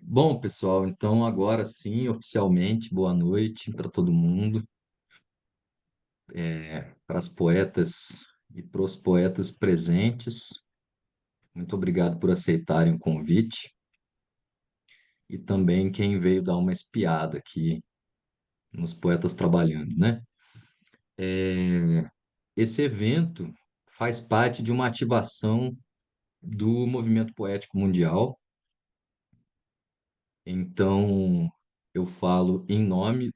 Bom, pessoal, então agora sim, oficialmente, boa noite para todo mundo, para as poetas e para os poetas presentes. Muito obrigado por aceitarem o convite e também quem veio dar uma espiada aqui nos poetas trabalhando, né? Esse evento faz parte de uma ativação do movimento poético mundial, então eu falo em nome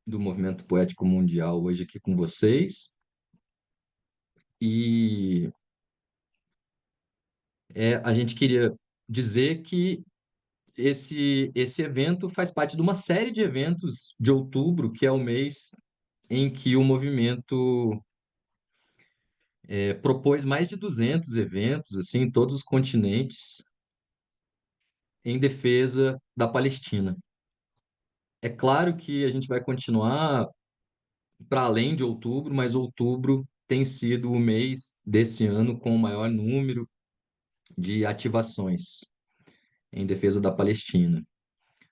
do movimento poético mundial hoje aqui com vocês. E a gente queria dizer que esse evento faz parte de uma série de eventos de outubro, que é o mês em que o movimento propôs mais de 200 eventos, assim, em todos os continentes, em defesa da Palestina. É claro que a gente vai continuar para além de outubro, mas outubro tem sido o mês desse ano com o maior número de ativações em defesa da Palestina.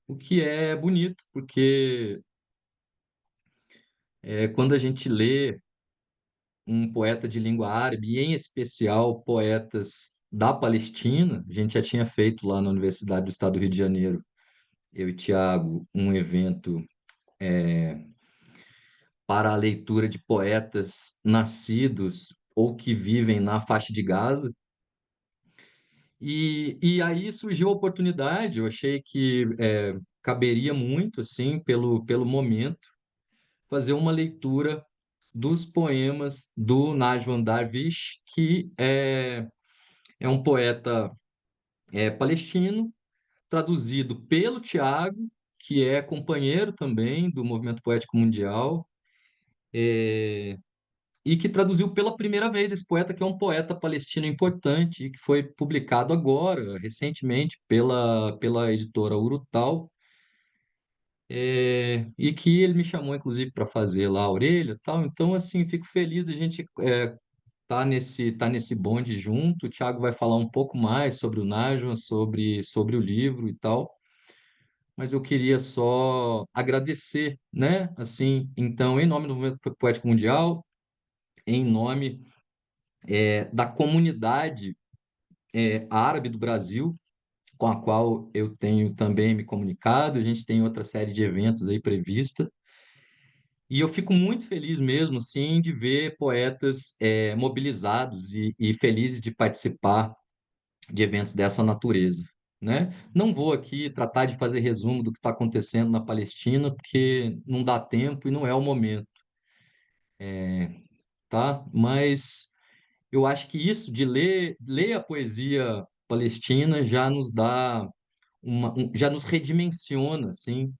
O que é bonito, porque quando a gente lê um poeta de língua árabe, e em especial poetas da Palestina, a gente já tinha feito lá na Universidade do Estado do Rio de Janeiro, eu e Tiago, um evento para a leitura de poetas nascidos ou que vivem na faixa de Gaza. E aí surgiu a oportunidade, eu achei que caberia muito, assim, pelo momento, fazer uma leitura dos poemas do Najwan Darwish, que é um poeta palestino, traduzido pelo Tiago, que é companheiro também do Movimento Poético Mundial, e que traduziu pela primeira vez esse poeta, que é um poeta palestino importante, e que foi publicado agora, recentemente, pela editora Urutau, e que ele me chamou, inclusive, para fazer lá a orelha e tal. Então, assim, fico feliz da gente tá nesse bonde junto. O Thiago vai falar um pouco mais sobre o Najwa, sobre o livro e tal. Mas eu queria só agradecer, né? Assim, então, em nome do Movimento Poético Mundial, em nome da comunidade árabe do Brasil, com a qual eu tenho também me comunicado, a gente tem outra série de eventos aí prevista. E eu fico muito feliz mesmo, sim, de ver poetas mobilizados e felizes de participar de eventos dessa natureza, né? Não vou aqui tratar de fazer resumo do que está acontecendo na Palestina, porque não dá tempo e não é o momento, tá? Mas eu acho que isso de ler a poesia palestina já nos dá já nos redimensiona, assim,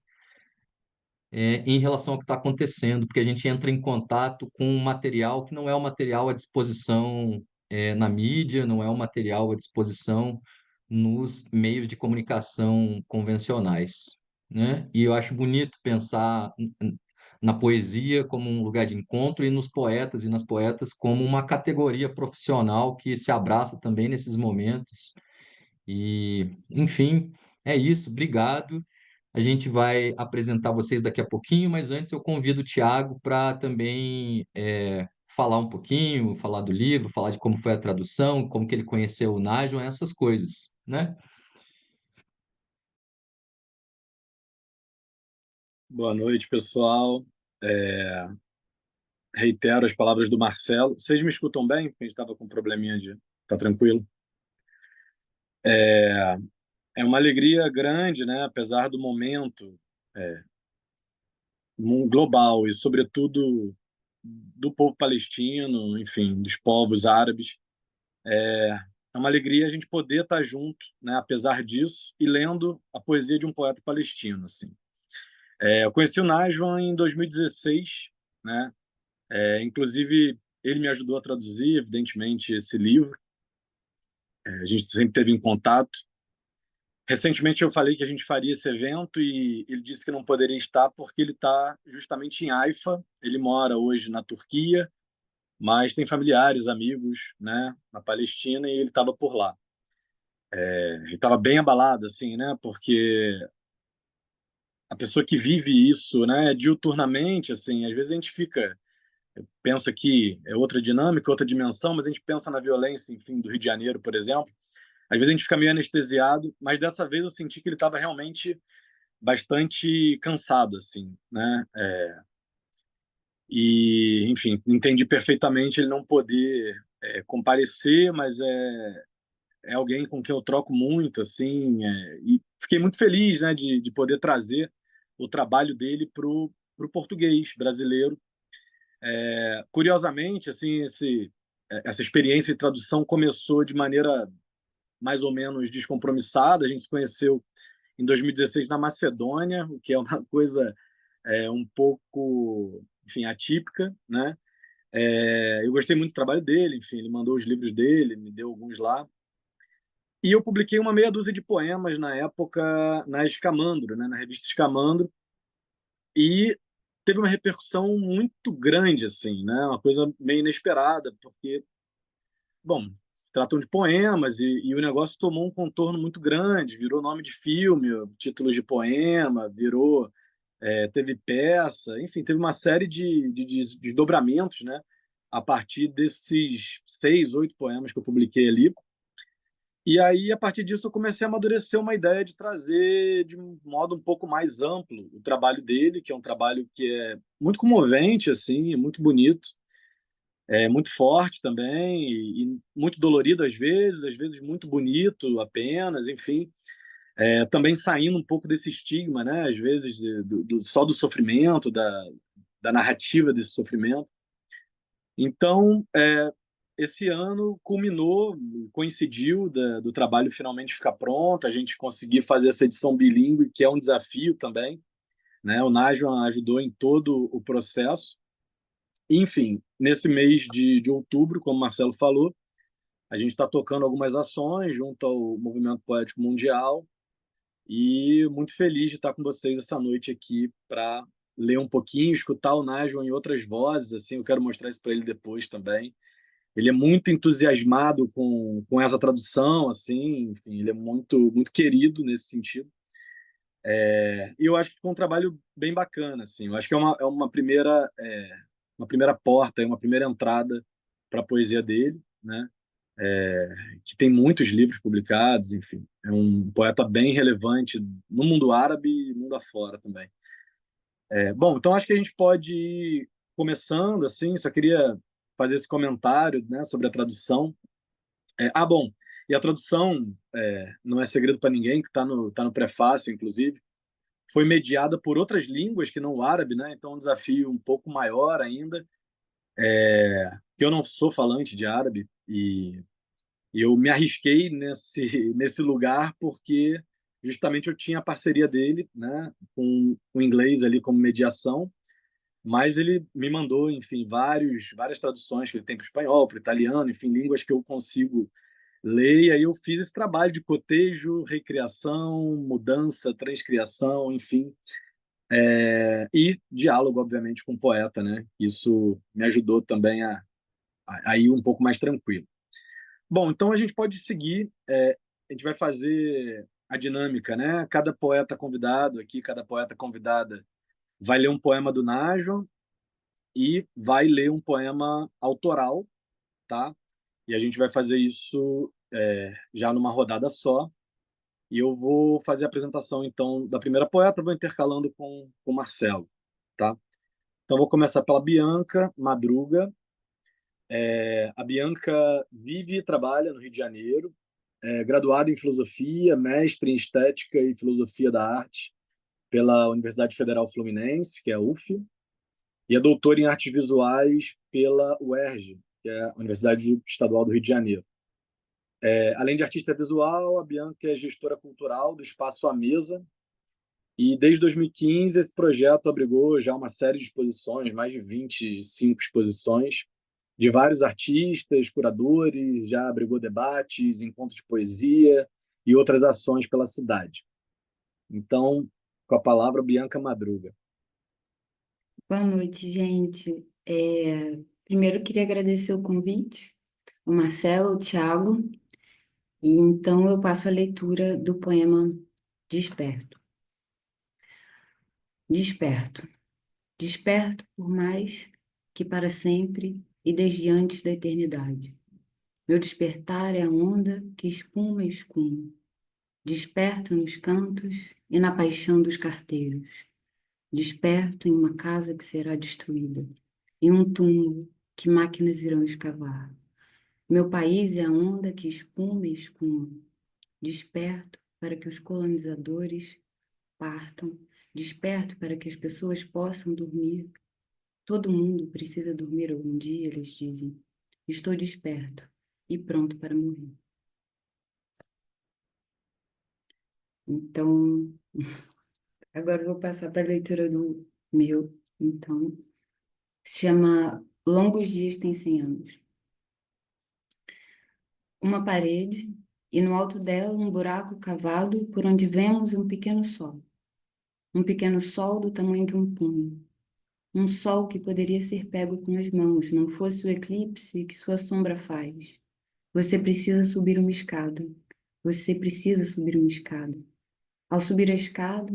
em relação ao que está acontecendo, porque a gente entra em contato com um material que não é um material à disposição na mídia, não é um material à disposição nos meios de comunicação convencionais, né? E eu acho bonito pensar na poesia como um lugar de encontro e nos poetas e nas poetas como uma categoria profissional que se abraça também nesses momentos. E, enfim, é isso. Obrigado. A gente vai apresentar vocês daqui a pouquinho, mas antes eu convido o Tiago para também falar um pouquinho, falar do livro, falar de como foi a tradução, como que ele conheceu o Najwan, essas coisas, né? Boa noite, pessoal. É, Reitero as palavras do Marcelo. Vocês me escutam bem? Porque a gente estava com um probleminha de. Tá tranquilo? É, é uma alegria grande, né? Apesar do momento é, global e, sobretudo, do povo palestino, enfim, dos povos árabes. É uma alegria a gente poder estar junto, né? Apesar disso, e lendo a poesia de um poeta palestino, assim. Eu conheci o Najwan em 2016, né? Inclusive, ele me ajudou a traduzir, evidentemente, esse livro. A gente sempre teve em contato. Recentemente eu falei que a gente faria esse evento e ele disse que não poderia estar porque ele está justamente em Haifa. Ele mora hoje na Turquia, mas tem familiares, amigos, né, na Palestina e ele estava por lá. Ele estava bem abalado, assim, né? Porque a pessoa que vive isso, né, diuturnamente, assim, às vezes a gente pensa que é outra dinâmica, outra dimensão, mas a gente pensa na violência, enfim, do Rio de Janeiro, por exemplo. Às vezes a gente fica meio anestesiado, mas dessa vez eu senti que ele estava realmente bastante cansado, assim, né? E, enfim, entendi perfeitamente ele não poder comparecer, mas é alguém com quem eu troco muito, assim, e fiquei muito feliz, né, de poder trazer o trabalho dele para o português brasileiro. Curiosamente, assim, essa experiência de tradução começou de maneira mais ou menos descompromissada. A gente se conheceu em 2016 na Macedônia, o que é uma coisa um pouco, enfim, atípica, né? Eu gostei muito do trabalho dele, enfim, ele mandou os livros dele, me deu alguns lá. E eu publiquei uma meia dúzia de poemas na época na Escamandro, né, na revista Escamandro, e teve uma repercussão muito grande, assim, né, uma coisa meio inesperada, porque, bom, se tratam de poemas e o negócio tomou um contorno muito grande, virou nome de filme, títulos de poema, teve peça, enfim, teve uma série de dobramentos, né, a partir desses 6, 8 poemas que eu publiquei ali. E aí, a partir disso, eu comecei a amadurecer uma ideia de trazer de um modo um pouco mais amplo o trabalho dele, que é um trabalho que é muito comovente, assim, é muito bonito, é muito forte também, e muito dolorido às vezes muito bonito apenas, enfim. Também saindo um pouco desse estigma, né? Às vezes, só do sofrimento, da narrativa desse sofrimento. Então, esse ano culminou, coincidiu do trabalho finalmente ficar pronto, a gente conseguir fazer essa edição bilíngue, que é um desafio também, né? O Najwa ajudou em todo o processo. Enfim, nesse mês de outubro, como o Marcelo falou, a gente está tocando algumas ações junto ao Movimento Poético Mundial e muito feliz de estar com vocês essa noite aqui para ler um pouquinho, escutar o Najwa em outras vozes, assim, eu quero mostrar isso para ele depois também. Ele é muito entusiasmado com essa tradução, assim, enfim, ele é muito querido nesse sentido. E eu acho que ficou um trabalho bem bacana, assim. Eu acho que uma primeira porta, uma primeira entrada para a poesia dele, né? Que tem muitos livros publicados, enfim. É um poeta bem relevante no mundo árabe e mundo afora também. Bom, então acho que a gente pode ir começando, assim. Só queria fazer esse comentário, né, sobre a tradução. Bom, e a tradução não é segredo para ninguém, que tá no prefácio, inclusive, foi mediada por outras línguas que não o árabe, né? Então, é um desafio um pouco maior ainda, que eu não sou falante de árabe e eu me arrisquei nesse lugar porque justamente eu tinha a parceria dele, né, com o inglês ali como mediação, mas ele me mandou, enfim, várias traduções que ele tem para o espanhol, para o italiano, enfim, línguas que eu consigo ler, e aí eu fiz esse trabalho de cotejo, recriação, mudança, transcriação, enfim, e diálogo, obviamente, com o poeta, né? Isso me ajudou também a ir um pouco mais tranquilo. Bom, então a gente pode seguir, a gente vai fazer a dinâmica, né? Cada poeta convidado aqui, cada poeta convidada vai ler um poema do Najo e vai ler um poema autoral, tá? E a gente vai fazer isso já numa rodada só. E eu vou fazer a apresentação, então, da primeira poeta, vou intercalando com o Marcelo, tá? Então, vou começar pela Bianca Madruga. A Bianca vive e trabalha no Rio de Janeiro, graduada em filosofia, mestre em estética e filosofia da arte pela Universidade Federal Fluminense, que é a UF, e é doutora em artes visuais pela UERJ, que é a Universidade Estadual do Rio de Janeiro. Além de artista visual, a Bianca é gestora cultural do Espaço à Mesa, e desde 2015 esse projeto abrigou já uma série de exposições, mais de 25 exposições, de vários artistas, curadores, já abrigou debates, encontros de poesia e outras ações pela cidade. Então, com a palavra, Bianca Madruga. Boa noite, gente. Primeiro, queria agradecer o convite, o Marcelo, o Thiago. E então eu passo a leitura do poema Desperto. Desperto, desperto por mais que para sempre e desde antes da eternidade. Meu despertar é a onda que espuma e escuma. Desperto nos cantos e na paixão dos carteiros. Desperto em uma casa que será destruída, em um túmulo que máquinas irão escavar. Meu país é a onda que espuma e escuma. Desperto para que os colonizadores partam. Desperto para que as pessoas possam dormir. Todo mundo precisa dormir algum dia, eles dizem. Estou desperto e pronto para morrer. Então, agora eu vou passar para a leitura do meu. Então, se chama Longos Dias Têm 100 Anos. Uma parede, e no alto dela um buraco cavado por onde vemos um pequeno sol. Um pequeno sol do tamanho de um punho. Um sol que poderia ser pego com as mãos, não fosse o eclipse que sua sombra faz. Você precisa subir uma escada. Você precisa subir uma escada. Ao subir a escada,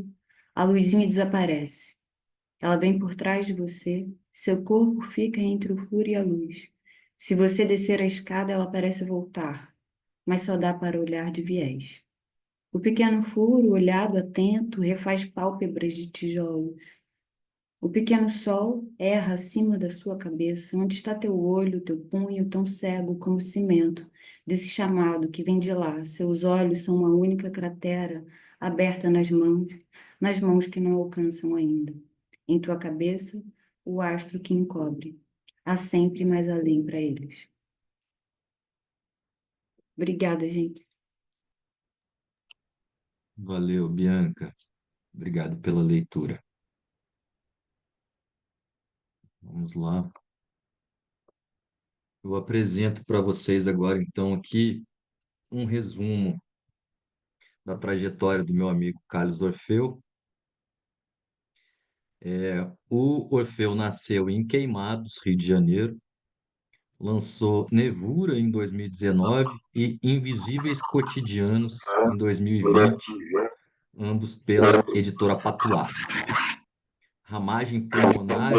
a luzinha desaparece. Ela vem por trás de você, seu corpo fica entre o furo e a luz. Se você descer a escada, ela parece voltar, mas só dá para olhar de viés. O pequeno furo, olhado atento, refaz pálpebras de tijolos. O pequeno sol erra acima da sua cabeça, onde está teu olho, teu punho, tão cego como o cimento, desse chamado que vem de lá. Seus olhos são uma única cratera aberta nas mãos que não alcançam ainda. Em tua cabeça, o astro que encobre. Há sempre mais além para eles. Obrigada, gente. Valeu, Bianca. Obrigado pela leitura. Vamos lá. Eu apresento para vocês agora, então, aqui um resumo da trajetória do meu amigo Carlos Orfeu. O Orfeu nasceu em Queimados, Rio de Janeiro, lançou Nevura em 2019 e Invisíveis Cotidianos em 2020, ambos pela editora Patuá. Ramagem Pulmonar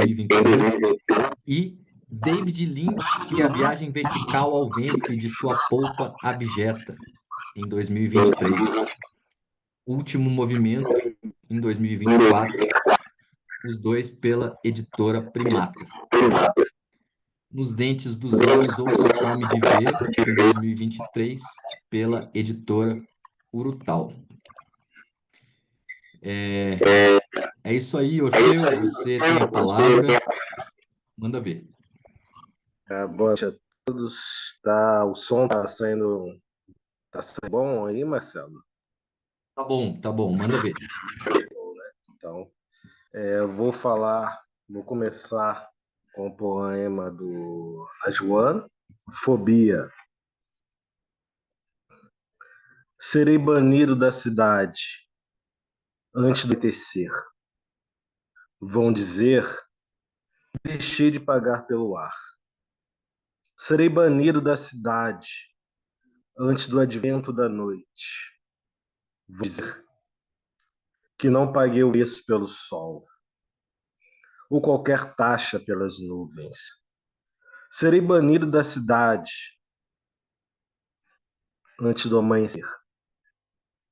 em 2021 e David Lynch e a viagem vertical ao ventre de sua polpa abjeta em 2023. Último Movimento em 2024, os dois pela editora Primata. Nos Dentes dos Homens, Outra Forma de Ver, em 2023, pela editora Urutau. É isso aí, Orfeu, você tem a palavra, manda ver. Boa noite a todos. O som tá saindo bom aí, Marcelo? Tá bom, manda ver. Então, eu vou começar com o poema do Najwan, Fobia. Serei banido da cidade antes do anoitecer. Vão dizer que deixei de pagar pelo ar. Serei banido da cidade antes do advento da noite. Vão dizer que não paguei o preço pelo sol, ou qualquer taxa pelas nuvens. Serei banido da cidade antes do amanhecer.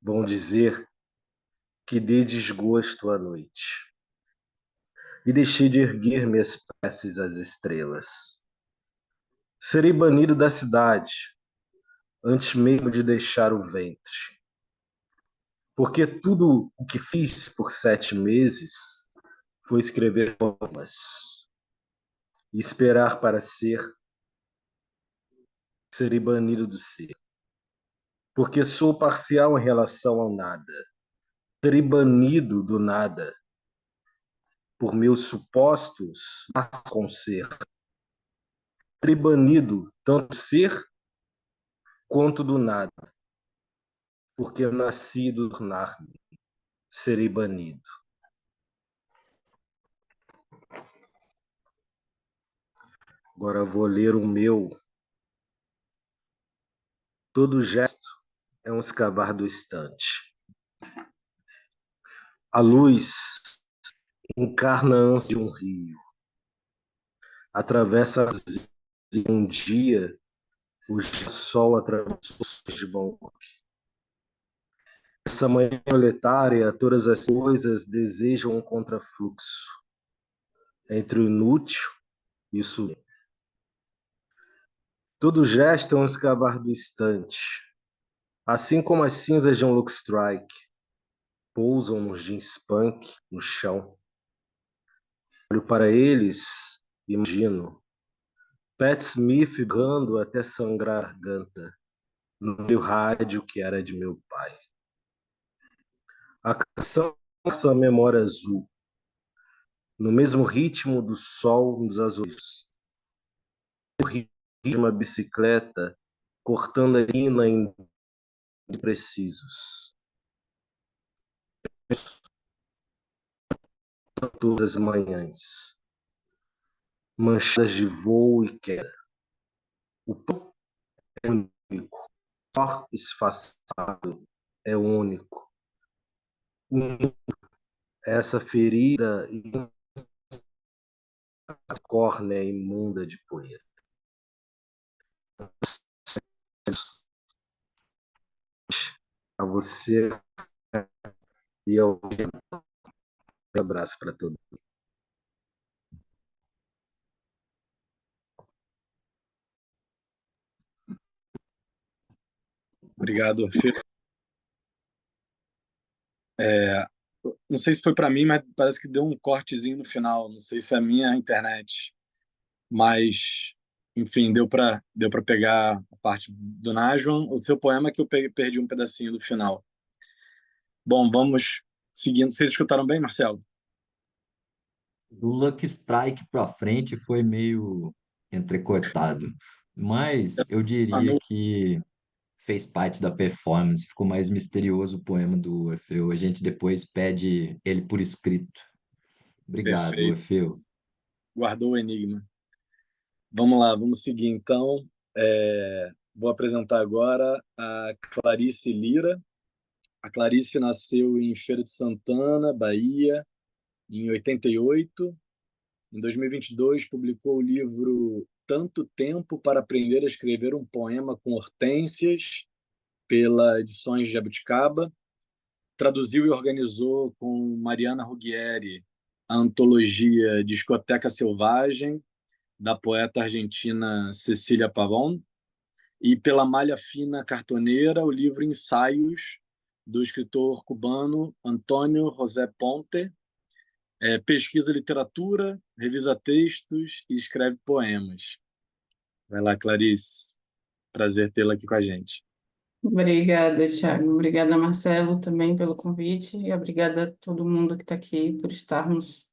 Vão dizer que dei desgosto à noite e deixei de erguer minhas preces às estrelas. Serei banido da cidade antes mesmo de deixar o ventre, porque tudo o que fiz por 7 meses foi escrever poemas e esperar para ser. Serei banido do ser, porque sou parcial em relação ao nada. Serei banido do nada por meus supostos com ser. Serei banido tanto do ser quanto do nada, porque nasci do tornar-me. Serei banido. Agora vou ler o meu Todo gesto é um escavar do instante. A luz encarna a ânsia de um rio. Atravessa um dia, o sol atravessou de Bangkok. Essa manhã proletária, todas as coisas desejam um contrafluxo entre o inútil e o sublime. Todo gesto é um escavar do instante. Assim como as cinzas de um look strike pousam nos jeans punk no chão. Olho para eles e imagino Pat Smith gando até sangrar a garganta no meu rádio que era de meu pai. A canção passa a memória azul, no mesmo ritmo do sol nos azuis. O ritmo de uma bicicleta cortando a esquina em imprecisos. Todas as manhãs, manchadas de voo e queda. O pão é único, o esfaçado é único. Essa ferida e a córnea imunda de poeira. A você e ao um abraço para todos. Obrigado, Fê. Não sei se foi para mim, mas parece que deu um cortezinho no final. Não sei se é a minha internet, mas enfim, deu para pegar a parte do Najwan, o seu poema que eu perdi um pedacinho do final. Bom, vamos seguindo. Vocês escutaram bem, Marcelo? Do Lucky Strike para frente foi meio entrecortado, mas eu Ah, diria que fez parte da performance, ficou mais misterioso o poema do Orfeu. A gente depois pede ele por escrito. Obrigado, perfeito. Orfeu. Guardou o enigma. Vamos lá, vamos seguir então. Vou apresentar agora a Clarice Lira. A Clarice nasceu em Feira de Santana, Bahia, em 88. Em 2022, publicou o livro Tanto Tempo para Aprender a Escrever um Poema com Hortênsias, pela Edições Jabuticaba. Traduziu e organizou com Mariana Ruggieri a antologia Discoteca Selvagem, da poeta argentina Cecília Pavón, e pela Malha Fina Cartoneira, o livro Ensaios, do escritor cubano Antônio José Ponte. Pesquisa literatura, revisa textos e escreve poemas. Vai lá, Clarice. Prazer tê-la aqui com a gente. Obrigada, Thiago. Obrigada, Marcelo, também pelo convite e obrigada a todo mundo que está aqui por estarmos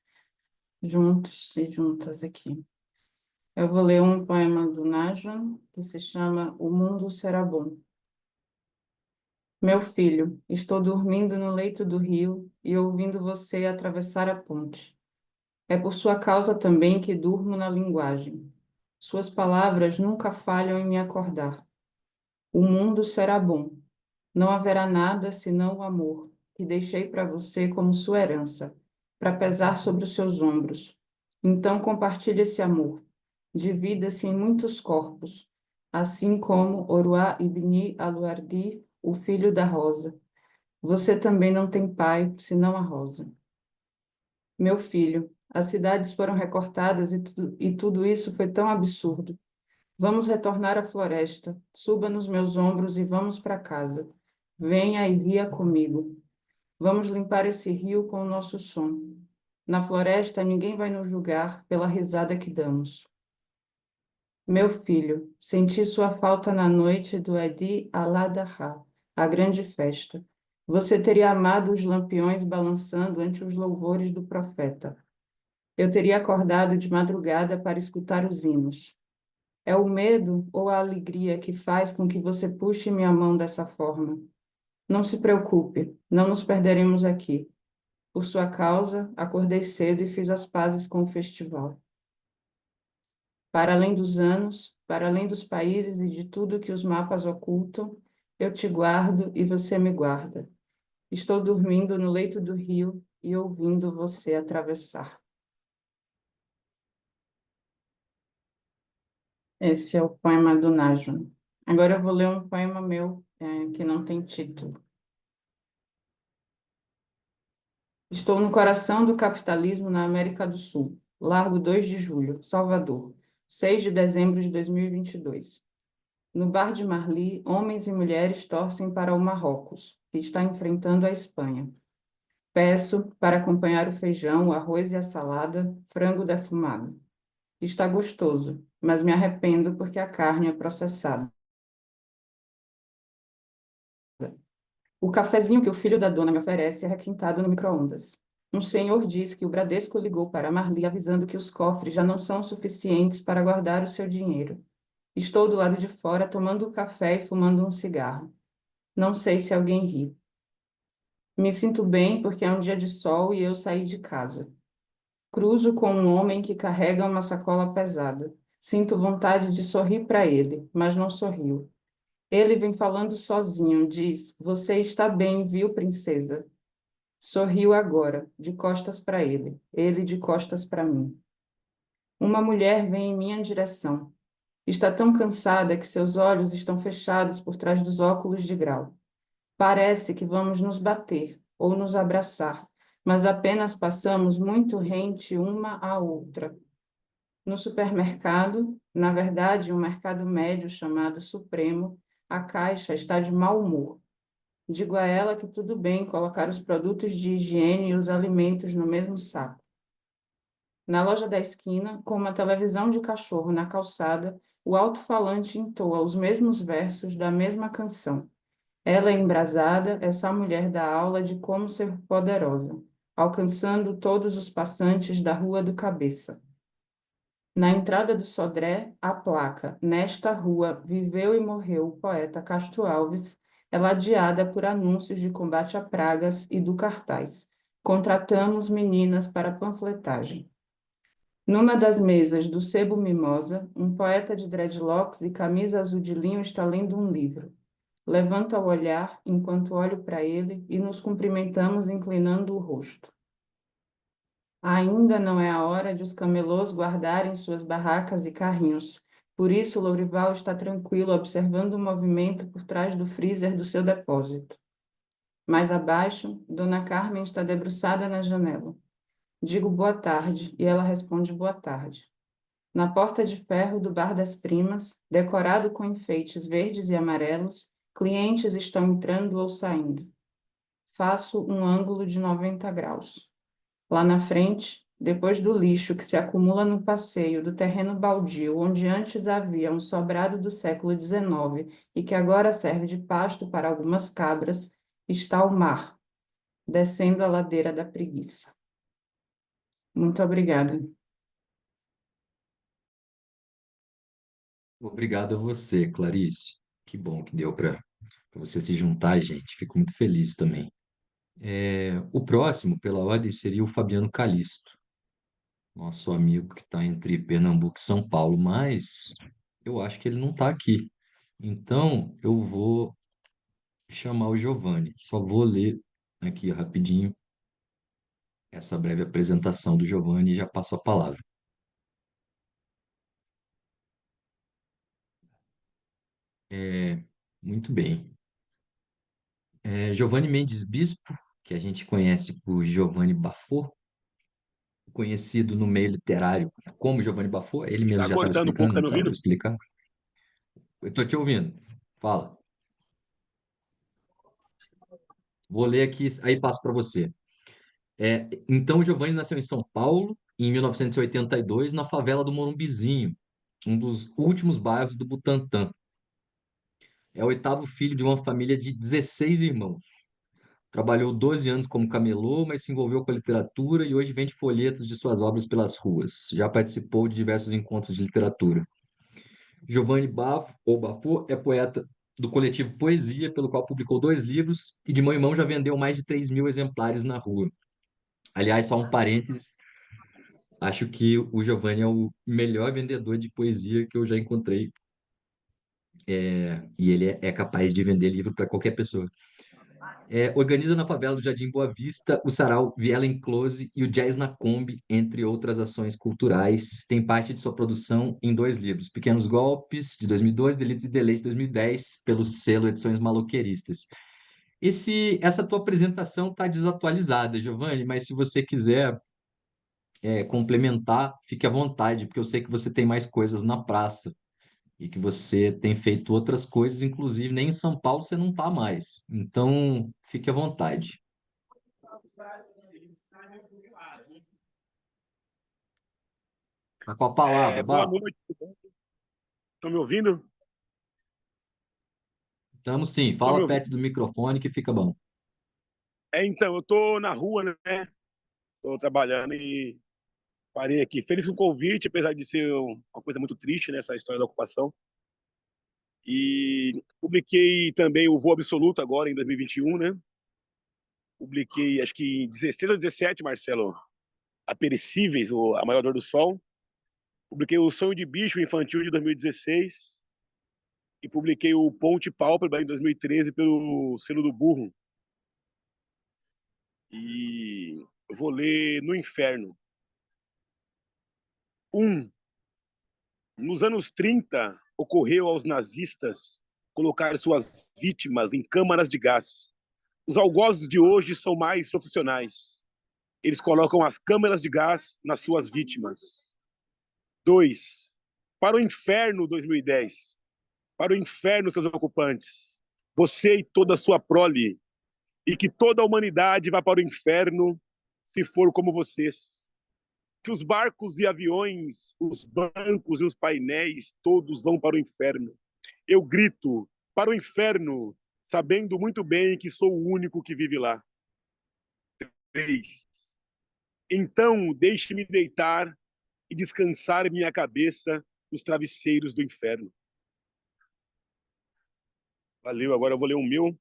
juntos e juntas aqui. Eu vou ler um poema do Najwan que se chama O Mundo Será Bom. Meu filho, estou dormindo no leito do rio e ouvindo você atravessar a ponte. É por sua causa também que durmo na linguagem. Suas palavras nunca falham em me acordar. O mundo será bom. Não haverá nada senão o amor, que deixei para você como sua herança, para pesar sobre os seus ombros. Então compartilhe esse amor. Divida-se em muitos corpos, assim como Oruá ibn Aluardi, o filho da rosa. Você também não tem pai, senão a rosa. Meu filho, as cidades foram recortadas e tudo isso foi tão absurdo. Vamos retornar à floresta. Suba nos meus ombros e vamos para casa. Venha e ria comigo. Vamos limpar esse rio com o nosso som. Na floresta, ninguém vai nos julgar pela risada que damos. Meu filho, senti sua falta na noite do Edi al-Adha, a grande festa. Você teria amado os lampiões balançando ante os louvores do profeta. Eu teria acordado de madrugada para escutar os hinos. É o medo ou a alegria que faz com que você puxe minha mão dessa forma? Não se preocupe, não nos perderemos aqui. Por sua causa, acordei cedo e fiz as pazes com o festival. Para além dos anos, para além dos países e de tudo que os mapas ocultam, eu te guardo e você me guarda. Estou dormindo no leito do rio e ouvindo você atravessar. Esse é o poema do Najwa. Agora eu vou ler um poema meu, que não tem título. Estou no coração do capitalismo na América do Sul. Largo 2 de Julho, Salvador, 6 de dezembro de 2022. No bar de Marli, homens e mulheres torcem para o Marrocos, que está enfrentando a Espanha. Peço para acompanhar o feijão, o arroz e a salada, frango defumado. Está gostoso, mas me arrependo porque a carne é processada. O cafezinho que o filho da dona me oferece é requintado no micro-ondas. Um senhor diz que o Bradesco ligou para Marli avisando que os cofres já não são suficientes para guardar o seu dinheiro. Estou do lado de fora tomando o café e fumando um cigarro. Não sei se alguém ri. Me sinto bem porque é um dia de sol e eu saí de casa. Cruzo com um homem que carrega uma sacola pesada. Sinto vontade de sorrir para ele, mas não sorrio. Ele vem falando sozinho, diz: Você está bem, viu, princesa? Sorriu agora, de costas para ele de costas para mim. Uma mulher vem em minha direção. Está tão cansada que seus olhos estão fechados por trás dos óculos de grau. Parece que vamos nos bater ou nos abraçar, mas apenas passamos muito rente uma à outra. No supermercado, na verdade, um mercado médio chamado Supremo, a caixa está de mau humor. Digo a ela que tudo bem colocar os produtos de higiene e os alimentos no mesmo saco. Na loja da esquina, com uma televisão de cachorro na calçada, o alto-falante entoa os mesmos versos da mesma canção. Ela é embrasada, essa mulher dá aula de como ser poderosa, alcançando todos os passantes da Rua do Cabeça. Na entrada do Sodré, a placa Nesta rua viveu e morreu o poeta Castro Alves é ladeada por anúncios de combate a pragas e do cartaz. Contratamos meninas para panfletagem. Numa das mesas do Sebo Mimosa, um poeta de dreadlocks e camisa azul de linho está lendo um livro. Levanta o olhar enquanto olho para ele e nos cumprimentamos inclinando o rosto. Ainda não é a hora de os camelôs guardarem suas barracas e carrinhos. Por isso, Lourival está tranquilo observando o movimento por trás do freezer do seu depósito. Mais abaixo, Dona Carmen está debruçada na janela. Digo boa tarde e ela responde boa tarde. Na porta de ferro do Bar das Primas, decorado com enfeites verdes e amarelos, clientes estão entrando ou saindo. Faço um ângulo de 90 graus. Lá na frente, depois do lixo que se acumula no passeio do terreno baldio, onde antes havia um sobrado do século XIX e que agora serve de pasto para algumas cabras, está o mar, descendo a ladeira da preguiça. Muito obrigada. Obrigado a você, Clarice. Que bom que deu para você se juntar, gente. Fico muito feliz também. O próximo, pela ordem, seria o Fabiano Calisto, nosso amigo que está entre Pernambuco e São Paulo, mas eu acho que ele não está aqui. Então, eu vou chamar o Giovanni. Só vou ler aqui rapidinho essa breve apresentação do Giovanni e já passo a palavra. Muito bem. Giovanni Mendes Bispo, que a gente conhece por Giovanni Bafo, conhecido no meio literário como Giovanni Bafo, ele mesmo Tá já estava cortando um pouco, explicando, tá me então eu vou ouvindo? explicar. Eu estou te ouvindo. Fala. Vou ler aqui, aí passo para você. Então, Giovanni nasceu em São Paulo, em 1982, na favela do Morumbizinho, um dos últimos bairros do Butantã. É o oitavo filho de uma família de 16 irmãos. Trabalhou 12 anos como camelô, mas se envolveu com a literatura e hoje vende folhetos de suas obras pelas ruas. Já participou de diversos encontros de literatura. Giovanni Bafo, ou Bafo, é poeta do coletivo Poesia, pelo qual publicou 2 livros e de mão em mão já vendeu mais de 3.000 exemplares na rua. Aliás, só um parênteses, Acho que o Giovanni é o melhor vendedor de poesia que eu já encontrei. E ele é capaz de vender livro para qualquer pessoa. Organiza na favela do Jardim Boa Vista o Sarau Viela Enclose e o Jazz na Kombi, entre outras ações culturais. Tem parte de sua produção em 2 livros: Pequenos Golpes, de 2012, Delitos e Deleites, de 2010, pelo selo Edições Maloqueiristas. Essa tua apresentação está desatualizada, Giovanni, mas se você quiser complementar, fique à vontade, porque eu sei que você tem mais coisas na praça e que você tem feito outras coisas, inclusive nem em São Paulo você não está mais. Então, fique à vontade. Tá com a palavra, Boa Bá. noite. Estão me ouvindo? Estamos sim. Estão me Fala perto ouvindo? do microfone que fica bom. Então, eu estou na rua, né? Estou trabalhando e parei aqui. Feliz com o convite, apesar de ser uma coisa muito triste, né? Essa história da ocupação. E publiquei também o Voo Absoluto agora, em 2021, né? Publiquei, acho que em 16 ou 17, Marcelo, A Perecíveis, A Maior Dor do Sol. Publiquei o Sonho de Bicho Infantil, de 2016. E publiquei o Ponte Pálpebra, em 2013, pelo Selo do Burro. E eu vou ler No Inferno. Nos anos 30, ocorreu aos nazistas colocar suas vítimas em câmaras de gás. Os algozes de hoje são mais profissionais. Eles colocam as câmaras de gás nas suas vítimas. 2. Para o inferno, 2010. Para o inferno, seus ocupantes. Você e toda a sua prole. E que toda a humanidade vá para o inferno se for como vocês. Que os barcos e aviões, os bancos e os painéis, todos vão para o inferno. Eu grito, para o inferno, sabendo muito bem que sou o único que vive lá. 3. Então, deixe-me deitar e descansar minha cabeça nos travesseiros do inferno. Valeu, agora eu vou ler o meu.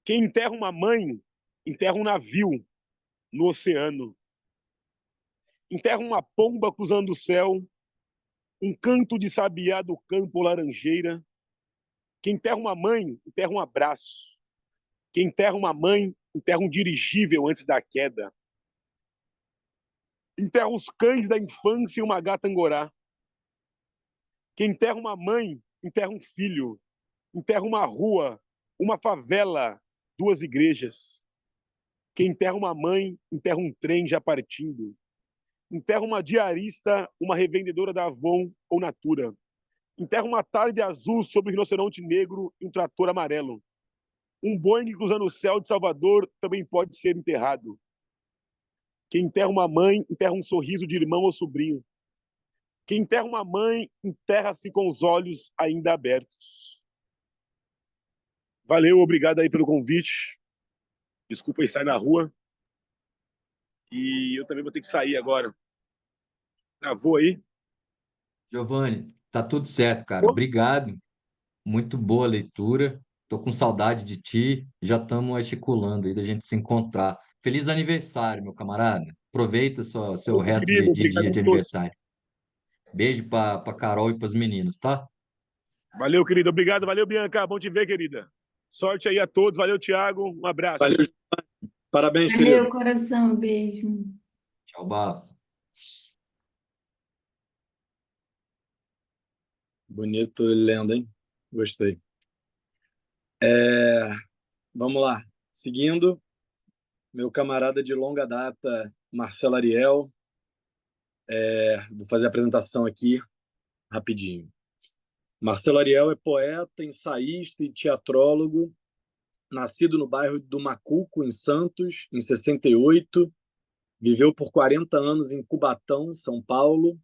Quem enterra uma mãe, enterra um navio no oceano. Enterra uma pomba cruzando o céu, um canto de sabiá do campo laranjeira. Quem enterra uma mãe, enterra um abraço. Quem enterra uma mãe, enterra um dirigível antes da queda. Enterra os cães da infância e uma gata angorá. Quem enterra uma mãe, enterra um filho. Enterra uma rua, uma favela, 2 igrejas. Quem enterra uma mãe, enterra um trem já partindo. Enterra uma diarista, uma revendedora da Avon ou Natura. Enterra uma tarde azul sobre um rinoceronte negro e um trator amarelo. Um Boeing cruzando o céu de Salvador também pode ser enterrado. Quem enterra uma mãe, enterra um sorriso de irmão ou sobrinho. Quem enterra uma mãe, enterra-se com os olhos ainda abertos. Valeu, obrigado aí pelo convite. Desculpa estar na rua. E eu também vou ter que sair agora. Travou aí? Giovanni, tá tudo certo, cara. Pô, Obrigado. Muito boa leitura. Tô com saudade de ti. Já estamos articulando aí da gente se encontrar. Feliz aniversário, meu camarada. Aproveita seu meu resto querido, de obrigado dia a de todos. aniversário. Beijo pra Carol e pras meninas, tá? Valeu, querido. Obrigado. Valeu, Bianca. Bom te ver, querida. Sorte aí a todos. Valeu, Thiago. Um abraço. Valeu, parabéns, Valeu, querido. coração, beijo. Tchau, Bá. Bonito lendo, hein? Gostei. Vamos lá. Seguindo, meu camarada de longa data, Marcelo Ariel. Vou fazer a apresentação aqui rapidinho. Marcelo Ariel é poeta, ensaísta e teatrólogo, nascido no bairro do Macuco, em Santos, em 68. Viveu por 40 anos em Cubatão, São Paulo.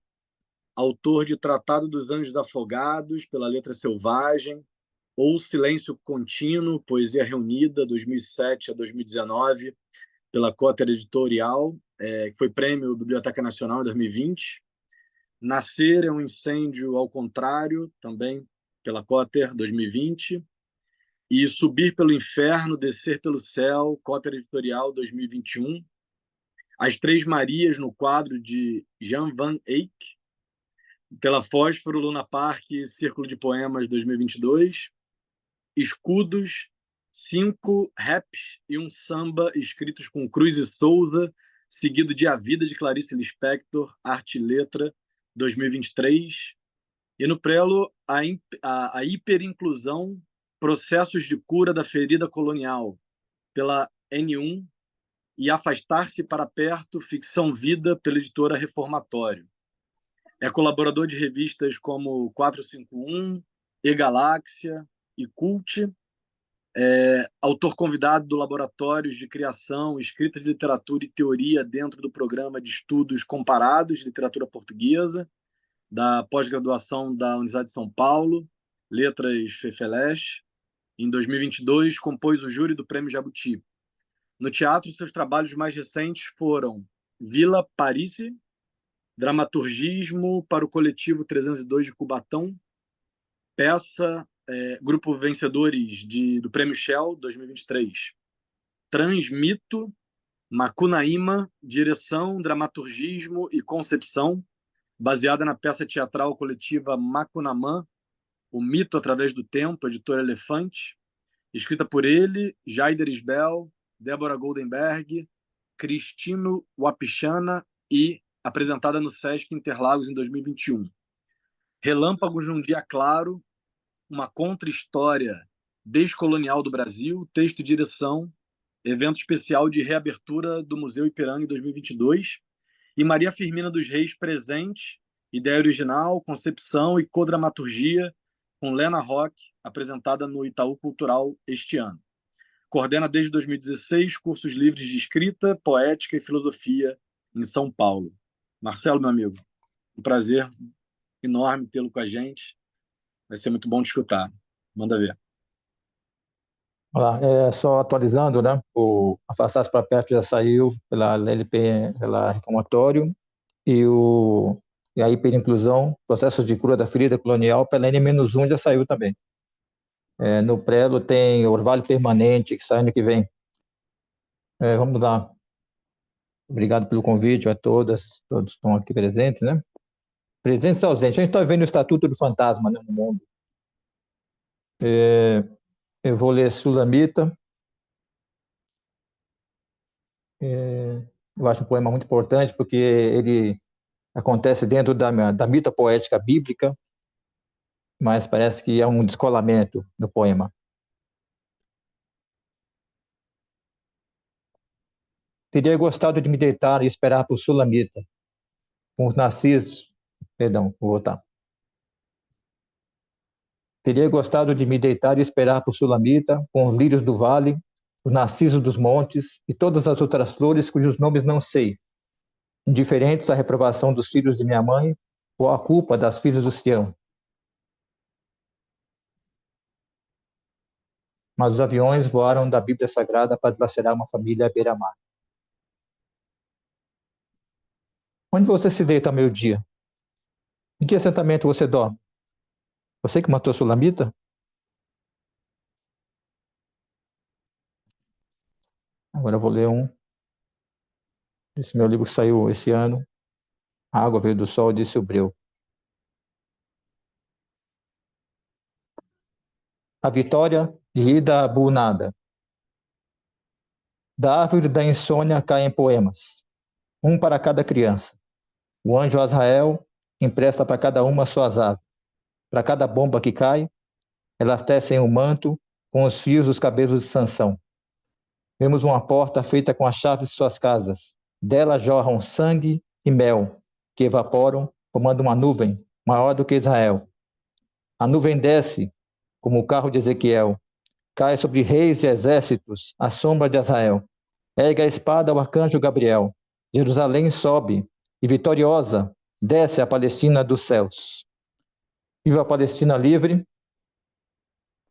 Autor de Tratado dos Anjos Afogados, pela Letra Selvagem, ou Silêncio Contínuo, Poesia Reunida, 2007 a 2019, pela Cotter Editorial, que foi prêmio Biblioteca Nacional em 2020. Nascer é um incêndio ao contrário, também pela Cotter, 2020. e Subir pelo Inferno, Descer pelo Céu, cópia editorial 2021. As Três Marias, no quadro de Jan van Eyck, pela Fósforo, Luna Park, Círculo de Poemas 2022. Escudos, 5 raps e um samba escritos com Cruz e Souza, seguido de A Vida de Clarice Lispector, Arte e Letra 2023. E no prelo, a hiperinclusão, Processos de Cura da Ferida Colonial, pela N1, e Afastar-se para Perto, Ficção Vida, pela editora Reformatório. É colaborador de revistas como 451, E-Galáxia e Cult. Autor convidado do Laboratórios de Criação, Escrita de Literatura e Teoria dentro do Programa de Estudos Comparados de Literatura Portuguesa, da pós-graduação da Universidade de São Paulo, Letras FEFELESH. Em 2022, compôs o júri do Prêmio Jabuti. No teatro, seus trabalhos mais recentes foram Vila Parise, Dramaturgismo para o Coletivo 302 de Cubatão, peça, grupo vencedores do Prêmio Shell 2023. Transmito, Macunaíma, direção, dramaturgismo e concepção, baseada na peça teatral coletiva Macunamã, O Mito através do Tempo, editora Elefante, escrita por ele, Jaider Isbel, Débora Goldenberg, Cristino Wapichana e apresentada no Sesc Interlagos em 2021. Relâmpagos de um Dia Claro, uma contra-história descolonial do Brasil, texto e direção, evento especial de reabertura do Museu Ipiranga em 2022, e Maria Firmina dos Reis presente, ideia original, concepção e codramaturgia, com Lena Rock, apresentada no Itaú Cultural este ano. Coordena desde 2016 cursos livres de escrita, poética e filosofia em São Paulo. Marcelo, meu amigo, um prazer enorme tê-lo com a gente. Vai ser muito bom de escutar. Manda ver. Olá, só atualizando, né? O Afastar-se para Perto já saiu pela LP, pela Reformatório, e a Hiperinclusão, Processos de Cura da Ferida Colonial, pela N-1 já saiu também. No Prelo tem Orvalho Permanente, que sai ano que vem. Vamos lá. Obrigado pelo convite a todas, todos estão aqui presentes, né? Presentes e ausentes. A gente está vendo o Estatuto do Fantasma, né, no mundo. Eu vou ler Sulamita. Eu acho um poema muito importante porque ele acontece dentro da mita poética bíblica, mas parece que é um descolamento no poema. Teria gostado de me deitar e esperar por Sulamita, com os narcisos. Perdão, vou voltar. Teria gostado de me deitar e esperar por Sulamita, com os lírios do vale, os narcisos dos montes e todas as outras flores cujos nomes não sei, indiferentes à reprovação dos filhos de minha mãe ou à culpa das filhas do Sião. Mas os aviões voaram da Bíblia Sagrada para dilacerar uma família à beira-mar. Onde você se deita ao meio-dia? Em que assentamento você dorme? Você que matou Sulamita? Agora eu vou ler esse meu livro que saiu esse ano. A água veio do sol, disse o breu. A vitória de Ida Abunada. Da árvore da insônia caem poemas, um para cada criança. O anjo Azrael empresta para cada uma suas asas. Para cada bomba que cai, elas tecem um manto com os fios dos cabelos de Sansão. Vemos uma porta feita com as chaves de suas casas. Dela jorram sangue e mel, que evaporam, formando uma nuvem maior do que Israel. A nuvem desce, como o carro de Ezequiel. Cai sobre reis e exércitos, a sombra de Israel. Ergue a espada ao arcanjo Gabriel. Jerusalém sobe, e vitoriosa, desce a Palestina dos céus. Viva a Palestina livre,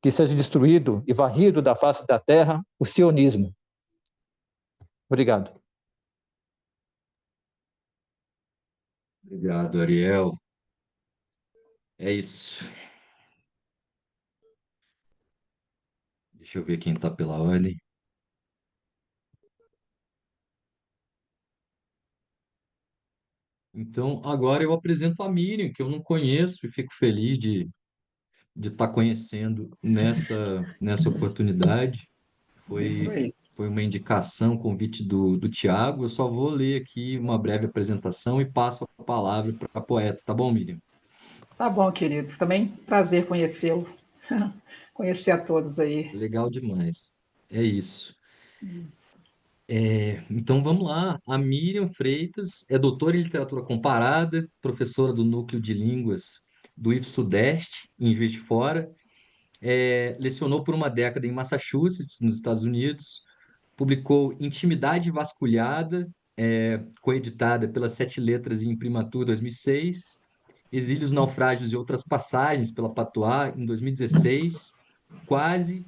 que seja destruído e varrido da face da terra o sionismo. Obrigado. Obrigado, Ariel. É isso. Deixa eu ver quem está pela ordem. Então, agora eu apresento a Miriam, que eu não conheço e fico feliz de estar conhecendo nessa oportunidade. Isso Foi, aí. foi uma indicação, convite do Tiago. Eu só vou ler aqui uma breve apresentação e passo a palavra para a poeta, tá bom, Miriam? Tá bom, querido. Também prazer conhecê-lo. Conhecer a todos aí. Legal demais. É isso. Isso. Então vamos lá. A Miriam Freitas é doutora em literatura comparada, professora do Núcleo de Línguas do IF Sudeste, em Juiz de Fora. Lecionou por uma década em Massachusetts, nos Estados Unidos. Publicou Intimidade Vasculhada, coeditada pelas Sete Letras em Imprimatur 2006. Exílios, Naufrágios e Outras Passagens pela Patois em 2016. Quase,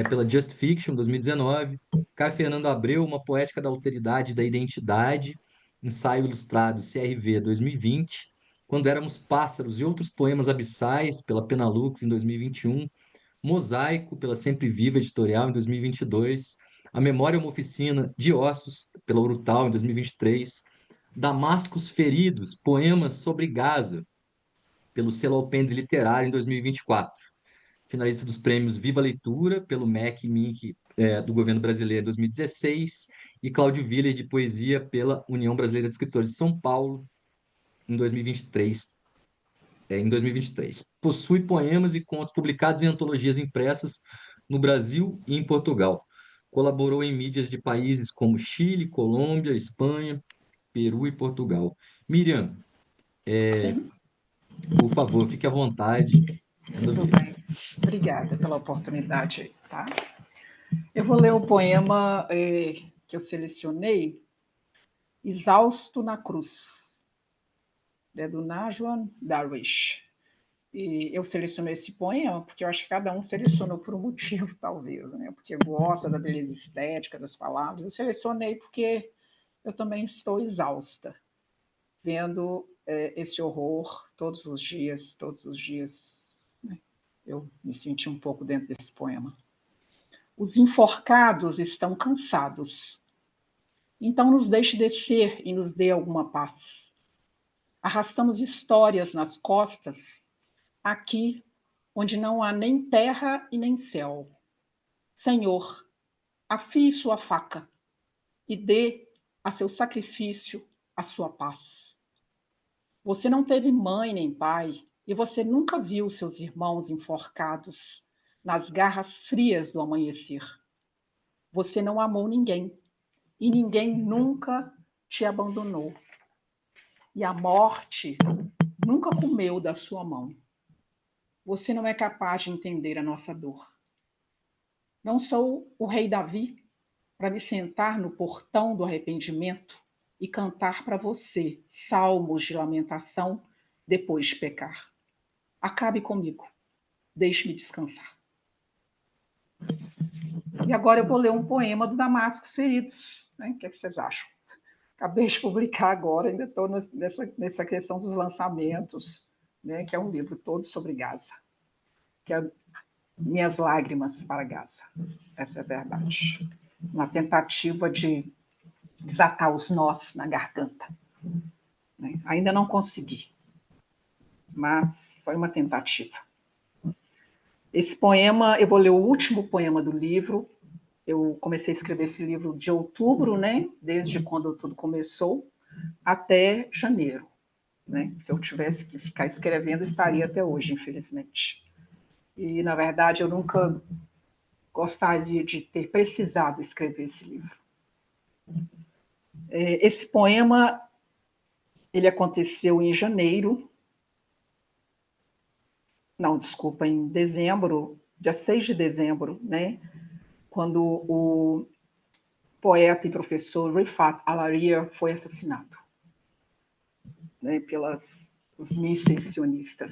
pela Just Fiction 2019. Caio Fernando Abreu, Uma Poética da Alteridade e da Identidade, ensaio ilustrado CRV 2020. Quando Éramos Pássaros e Outros Poemas Abissais pela Penalux em 2021. Mosaico, pela Sempre Viva Editorial, em 2022. A Memória é uma Oficina de Ossos, pela Urutau, em 2023. Damascos Feridos, Poemas sobre Gaza, pelo Selo Alpendre Literário, em 2024. Finalista dos prêmios Viva Leitura, pelo MEC e MIC do Governo Brasileiro, em 2016. E Cláudio Villers, de Poesia, pela União Brasileira de Escritores de São Paulo, em 2023. Em 2023. Possui poemas e contos publicados em antologias impressas no Brasil e em Portugal. Colaborou em mídias de países como Chile, Colômbia, Espanha, Peru e Portugal. Miriam, Sim, por favor, fique à vontade. Manda tudo ver. bem. Obrigada pela oportunidade, tá? Eu vou ler o poema que eu selecionei, Exausto na Cruz, do Najwan Darwish. E eu selecionei esse poema porque eu acho que cada um selecionou por um motivo, talvez, né? Porque gosta da beleza estética das palavras. Eu selecionei porque eu também estou exausta, vendo esse horror todos os dias. Né? Eu me senti um pouco dentro desse poema. Os enforcados estão cansados. Então nos deixe descer e nos dê alguma paz. Arrastamos histórias nas costas, aqui onde não há nem terra e nem céu. Senhor, afie sua faca e dê a seu sacrifício a sua paz. Você não teve mãe nem pai e você nunca viu seus irmãos enforcados nas garras frias do amanhecer. Você não amou ninguém e ninguém nunca te abandonou. E a morte nunca comeu da sua mão. Você não é capaz de entender a nossa dor. Não sou o rei Davi para me sentar no portão do arrependimento e cantar para você salmos de lamentação depois de pecar. Acabe comigo. Deixe-me descansar. E agora eu vou ler um poema do Damascos Feridos. Né? O que vocês acham? Acabei de publicar agora, ainda estou nessa questão dos lançamentos, né? Que é um livro todo sobre Gaza, que é Minhas Lágrimas para Gaza. Essa é a verdade. Uma tentativa de desatar os nós na garganta. Né? Ainda não consegui, mas foi uma tentativa. Esse poema, eu vou ler o último poema do livro. Eu comecei a escrever esse livro de outubro, né? Desde quando tudo começou, até janeiro. Né? Se eu tivesse que ficar escrevendo, estaria até hoje, infelizmente. E, na verdade, eu nunca gostaria de ter precisado escrever esse livro. Esse poema, ele aconteceu em janeiro, não, desculpa, em dezembro, dia 6 de dezembro, né? Quando o poeta e professor Rifat Alaria foi assassinado, né, pelos mísseis sionistas.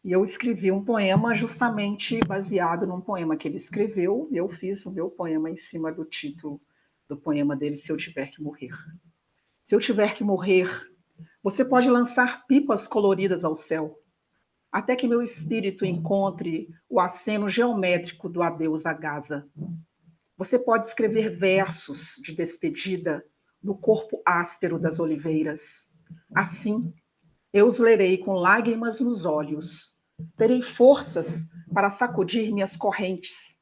E eu escrevi um poema justamente baseado num poema que ele escreveu, e eu fiz o meu poema em cima do título do poema dele, Se Eu Tiver Que Morrer. Se eu tiver que morrer, você pode lançar pipas coloridas ao céu. até que meu espírito encontre o aceno geométrico do adeus a Gaza. Você pode escrever versos de despedida no corpo áspero das oliveiras. Assim, eu os lerei com lágrimas nos olhos. Terei forças para sacudir minhas correntes,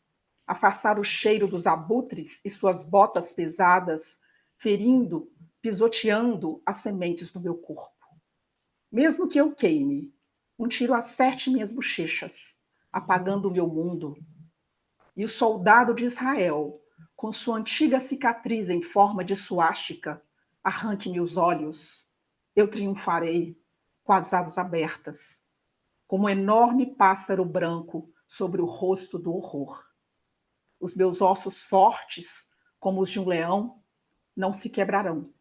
afastar o cheiro dos abutres e suas botas pesadas, ferindo, pisoteando as sementes do meu corpo. Mesmo que eu queime, um tiro acerte minhas bochechas, apagando o meu mundo. E o soldado de Israel, com sua antiga cicatriz em forma de suástica, arranque-me os olhos. Eu triunfarei com as asas abertas, como um enorme pássaro branco sobre o rosto do horror. Os meus ossos fortes, como os de um leão, não se quebrarão,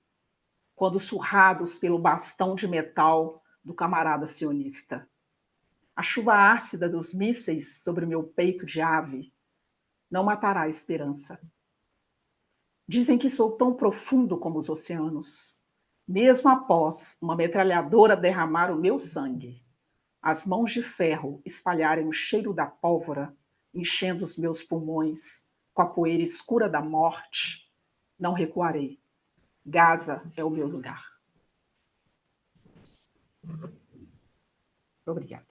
quando surrados pelo bastão de metal do camarada sionista. A chuva ácida dos mísseis sobre meu peito de ave não matará a esperança. Dizem que sou tão profundo como os oceanos. Mesmo após uma metralhadora derramar o meu sangue, as mãos de ferro espalharem o cheiro da pólvora, enchendo os meus pulmões com a poeira escura da morte, não recuarei. Gaza é o meu lugar. Obrigada.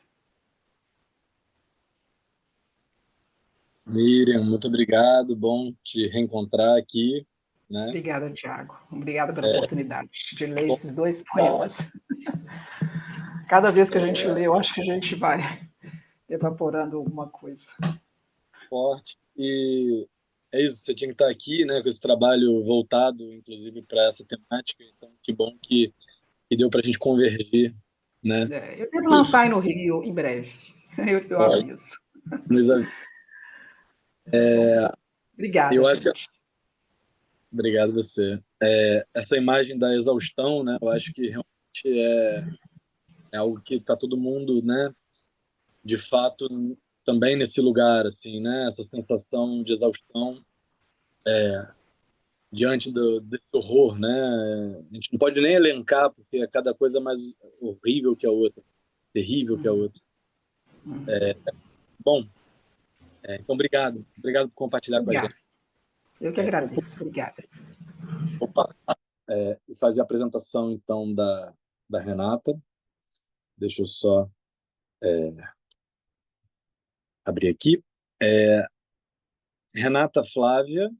Miriam, muito obrigado. Bom te reencontrar aqui, né? Obrigada, Tiago. Obrigada pela oportunidade de ler esses dois poemas. Cada vez que a gente lê, eu acho que a gente vai evaporando alguma coisa. Forte. E é isso, você tinha que estar aqui, né, com esse trabalho voltado, inclusive, para essa temática. Então, que bom que deu para a gente convergir, né? Eu devo lançar aí no Rio em breve. Eu aviso. Obrigada, Eu acho que... gente. Obrigado você. Essa imagem da exaustão, né, eu acho que realmente é algo que está todo mundo, né, de fato, também nesse lugar, assim, né, essa sensação de exaustão diante desse horror, né? A gente não pode nem elencar, porque é cada coisa mais horrível que a outra, terrível que a outra. Bom, então obrigado. Obrigado por compartilhar com a gente. Eu que agradeço. Obrigada. Vou passar e fazer a apresentação, então, da Renata. Deixa eu só abrir aqui. Renata Flávia.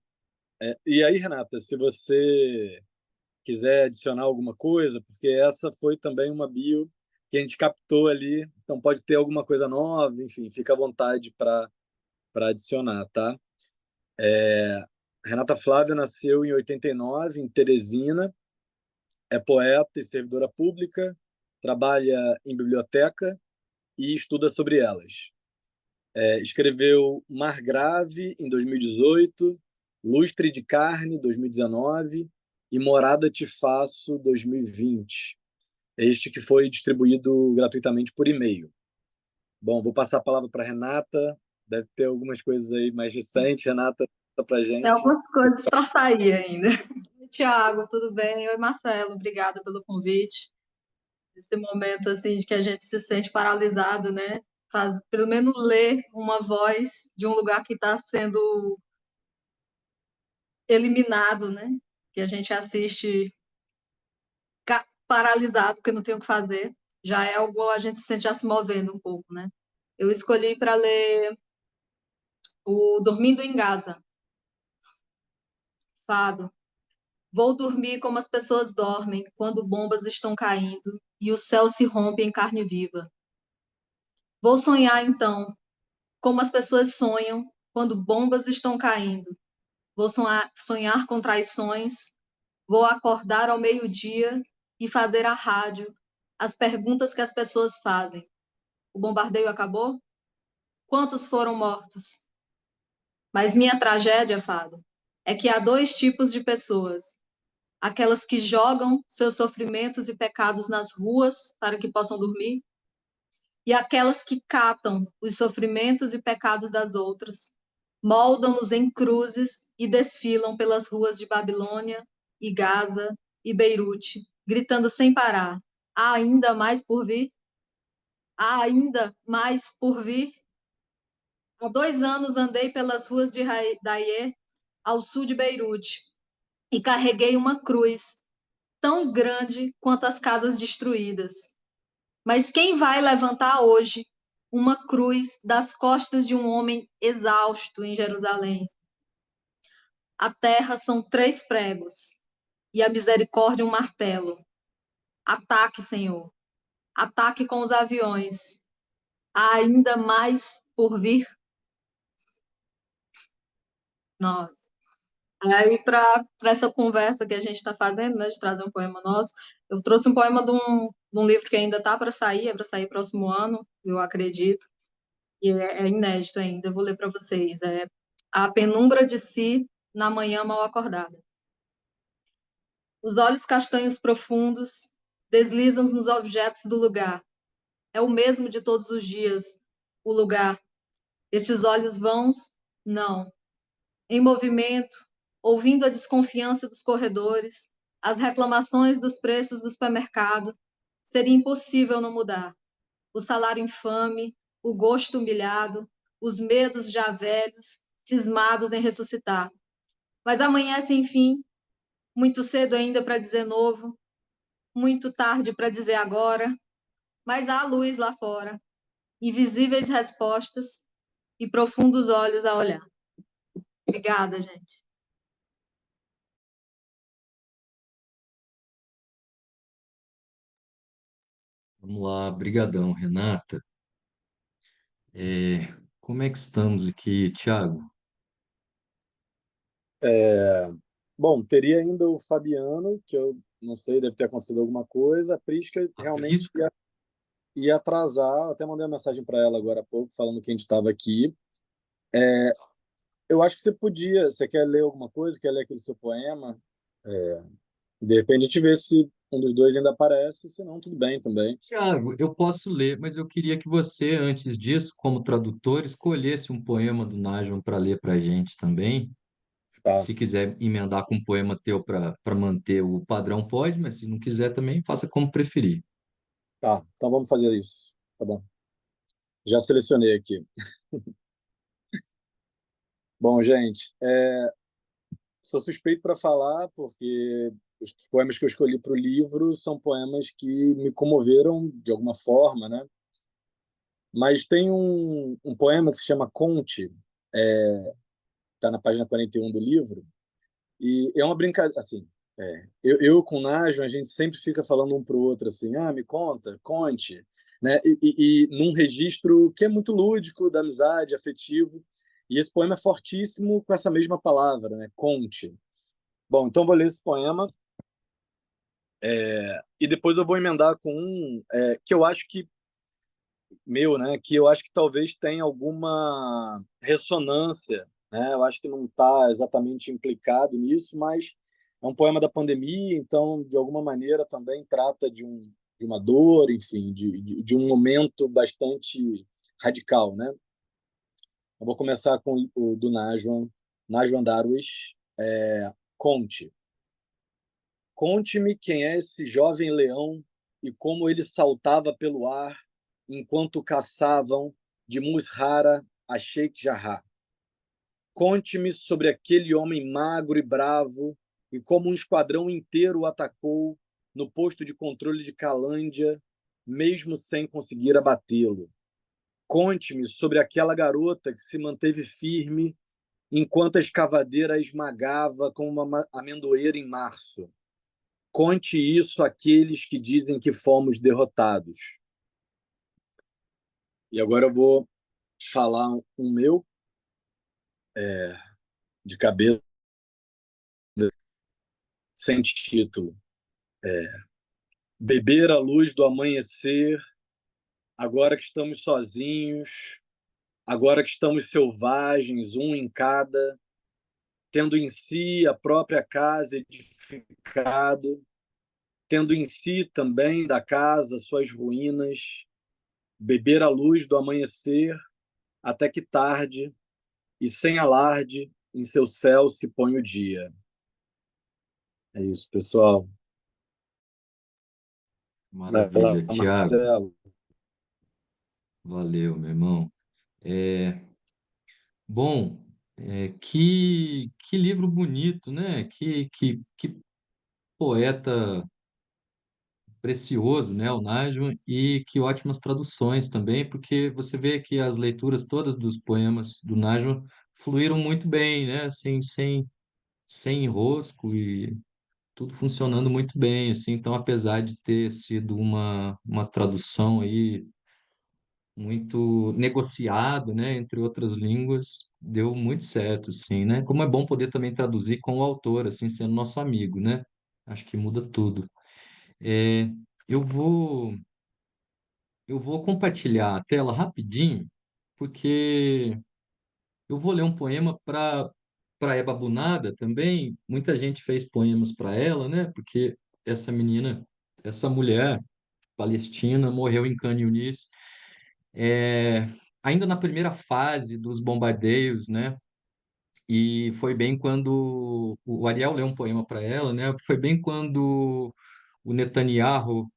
E aí, Renata, se você quiser adicionar alguma coisa, porque essa foi também uma bio que a gente captou ali, então pode ter alguma coisa nova, enfim, fica à vontade para adicionar, tá? Renata Flávia nasceu em 89, em Teresina, é poeta e servidora pública, trabalha em biblioteca e estuda sobre elas. Escreveu Mar Grave, em 2018, Lustre de Carne, 2019, e Morada Te Faço, 2020. Este que foi distribuído gratuitamente por e-mail. Bom, vou passar a palavra para a Renata. Deve ter algumas coisas aí mais recentes. Renata, conta para a gente. Tem algumas coisas para sair ainda. Oi, Tiago, tudo bem? Oi, Marcelo, obrigada pelo convite. Esse momento assim de que a gente se sente paralisado, né? Faz, pelo menos ler uma voz de um lugar que está sendo eliminado, né? Que a gente assiste paralisado porque não tem o que fazer. Já é algo, a gente se sente já se movendo um pouco, né? Eu escolhi para ler o Dormindo em Gaza, Fado. Vou dormir como as pessoas dormem quando bombas estão caindo e o céu se rompe em carne viva. Vou sonhar então, como as pessoas sonham quando bombas estão caindo. Vou sonhar com traições. Vou acordar ao meio-dia e fazer à rádio as perguntas que as pessoas fazem. O bombardeio acabou? Quantos foram mortos? Mas minha tragédia, Fado, é que há dois tipos de pessoas: aquelas que jogam seus sofrimentos e pecados nas ruas para que possam dormir, e aquelas que catam os sofrimentos e pecados das outras, moldam-nos em cruzes e desfilam pelas ruas de Babilônia e Gaza e Beirute, gritando sem parar: há ainda mais por vir? há ainda mais por vir. Há 2 anos andei pelas ruas de Daiê, ao sul de Beirute, e carreguei uma cruz tão grande quanto as casas destruídas. Mas quem vai levantar hoje uma cruz das costas de um homem exausto em Jerusalém? A terra são 3 pregos e a misericórdia um martelo. Ataque, Senhor. Ataque com os aviões. Há ainda mais por vir. Nossa. Aí, para essa conversa que a gente está fazendo, né, de trazer um poema nosso, eu trouxe um poema de um livro que ainda está para sair, é para sair próximo ano, eu acredito, e é inédito ainda. Eu vou ler para vocês. É A Penumbra de Si na Manhã Mal Acordada. Os olhos castanhos profundos deslizam nos objetos do lugar. É o mesmo de todos os dias, o lugar. Estes olhos vãos, não. Em movimento, ouvindo a desconfiança dos corredores, as reclamações dos preços do supermercado, seria impossível não mudar. O salário infame, o gosto humilhado, os medos já velhos, cismados em ressuscitar. Mas amanhece, enfim, muito cedo ainda para dizer novo, muito tarde para dizer agora, mas há luz lá fora, invisíveis respostas e profundos olhos a olhar. Obrigada, gente. Vamos lá, brigadão, Renata. Como é que estamos aqui, Thiago? Bom, teria ainda o Fabiano, que eu não sei, deve ter acontecido alguma coisa. A Prisca A realmente Prisca? ia atrasar. Até mandei uma mensagem para ela agora há pouco, falando que a gente estava aqui. Eu acho que você podia. Você quer ler alguma coisa? Quer ler aquele seu poema? De repente a gente vê se um dos dois ainda aparece, se não, tudo bem também. Thiago, eu posso ler, mas eu queria que você, antes disso, como tradutor, escolhesse um poema do Najwan para ler para a gente também. Tá, Se quiser emendar com um poema teu para manter o padrão, pode, mas se não quiser também, faça como preferir. tá. Então vamos fazer isso. Tá bom. Já selecionei aqui. Bom, gente, sou suspeito para falar porque os poemas que eu escolhi para o livro são poemas que me comoveram de alguma forma, né? Mas tem um poema que se chama Conte, está na página 41 do livro, e é uma brincadeira, assim, eu com o Najo, a gente sempre fica falando um para o outro assim, me conta, conte, né? E num registro que é muito lúdico, da amizade, afetivo, e esse poema é fortíssimo com essa mesma palavra, né? Conte. Bom, então vou ler esse poema, e depois eu vou emendar com que eu acho que meu, né? Que eu acho que talvez tenha alguma ressonância, né? Eu acho que não está exatamente implicado nisso, mas é um poema da pandemia, então de alguma maneira também trata de uma dor, enfim, de um momento bastante radical, né? Eu vou começar com o do Najwan Darwish, Conte. Conte-me quem é esse jovem leão e como ele saltava pelo ar enquanto caçavam de Musrara a Sheikh Jarrah. Conte-me sobre aquele homem magro e bravo e como um esquadrão inteiro o atacou no posto de controle de Calândia, mesmo sem conseguir abatê-lo. Conte-me sobre aquela garota que se manteve firme enquanto a escavadeira a esmagava como uma amendoeira em março. Conte isso àqueles que dizem que fomos derrotados. E agora eu vou falar um meu de cabeça, sem título. Beber a luz do amanhecer, agora que estamos sozinhos, agora que estamos selvagens, um em cada, tendo em si a própria casa edificado, tendo em si também da casa suas ruínas, beber a luz do amanhecer até que tarde, e sem alarde, em seu céu se põe o dia. É isso, pessoal. Vai lá, Maravilha, Thiago. Marcelo. Valeu, meu irmão. É, bom, que livro bonito, né? Que poeta precioso, né, o Najwa, e que ótimas traduções também, porque você vê que as leituras todas dos poemas do Najwa fluíram muito bem, né? Sem enrosco e tudo funcionando muito bem, assim. Então, apesar de ter sido uma tradução aí muito negociado, né, entre outras línguas, deu muito certo, assim, né? Como é bom poder também traduzir com o autor, assim, sendo nosso amigo, né? Acho que muda tudo. É, eu vou, eu vou compartilhar a tela rapidinho, porque eu vou ler um poema para Eba Bunada também. Muita gente fez poemas para ela, né? Porque essa menina, essa mulher palestina morreu em Khan Yunis, é, ainda na primeira fase dos bombardeios, né? E foi bem quando o Ariel leu um poema para ela, né? Foi bem quando o Netanyahu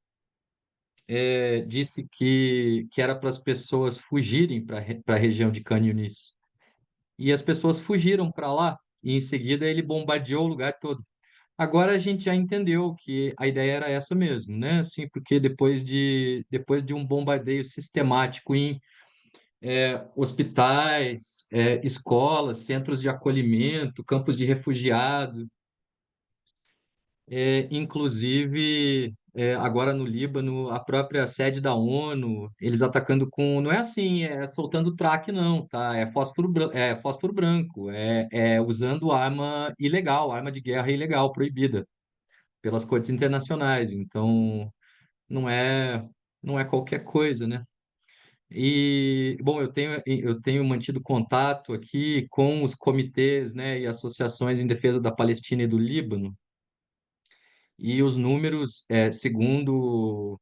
disse que era para as pessoas fugirem para a região de Khan Yunis. E as pessoas fugiram para lá, e em seguida ele bombardeou o lugar todo. Agora a gente já entendeu que a ideia era essa mesmo, né? Assim, porque depois de um bombardeio sistemático em hospitais, escolas, centros de acolhimento, campos de refugiados, inclusive agora no Líbano, a própria sede da ONU, eles atacando com, não é assim, soltando traque não, tá? É fósforo branco, usando arma ilegal, arma de guerra ilegal, proibida pelas cortes internacionais. Então, não é não é qualquer coisa, né? E, bom, eu tenho mantido contato aqui com os comitês, né, e associações em defesa da Palestina e do Líbano, e os números, segundo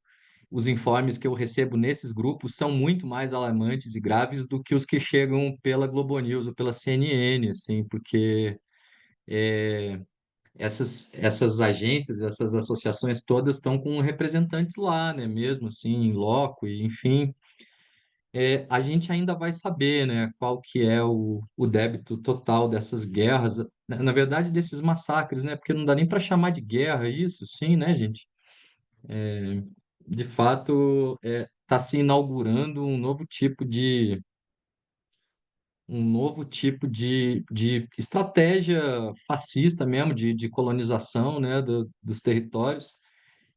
os informes que eu recebo nesses grupos, são muito mais alarmantes e graves do que os que chegam pela Globo News ou pela CNN, assim, porque essas agências, essas associações todas estão com representantes lá, né, mesmo assim, em loco, e enfim. A gente ainda vai saber, né, qual que é o débito total dessas guerras, na verdade, desses massacres, né, porque não dá nem para chamar de guerra isso, sim, né, gente? De fato, está se inaugurando um novo tipo de estratégia fascista mesmo, de colonização, né, dos territórios.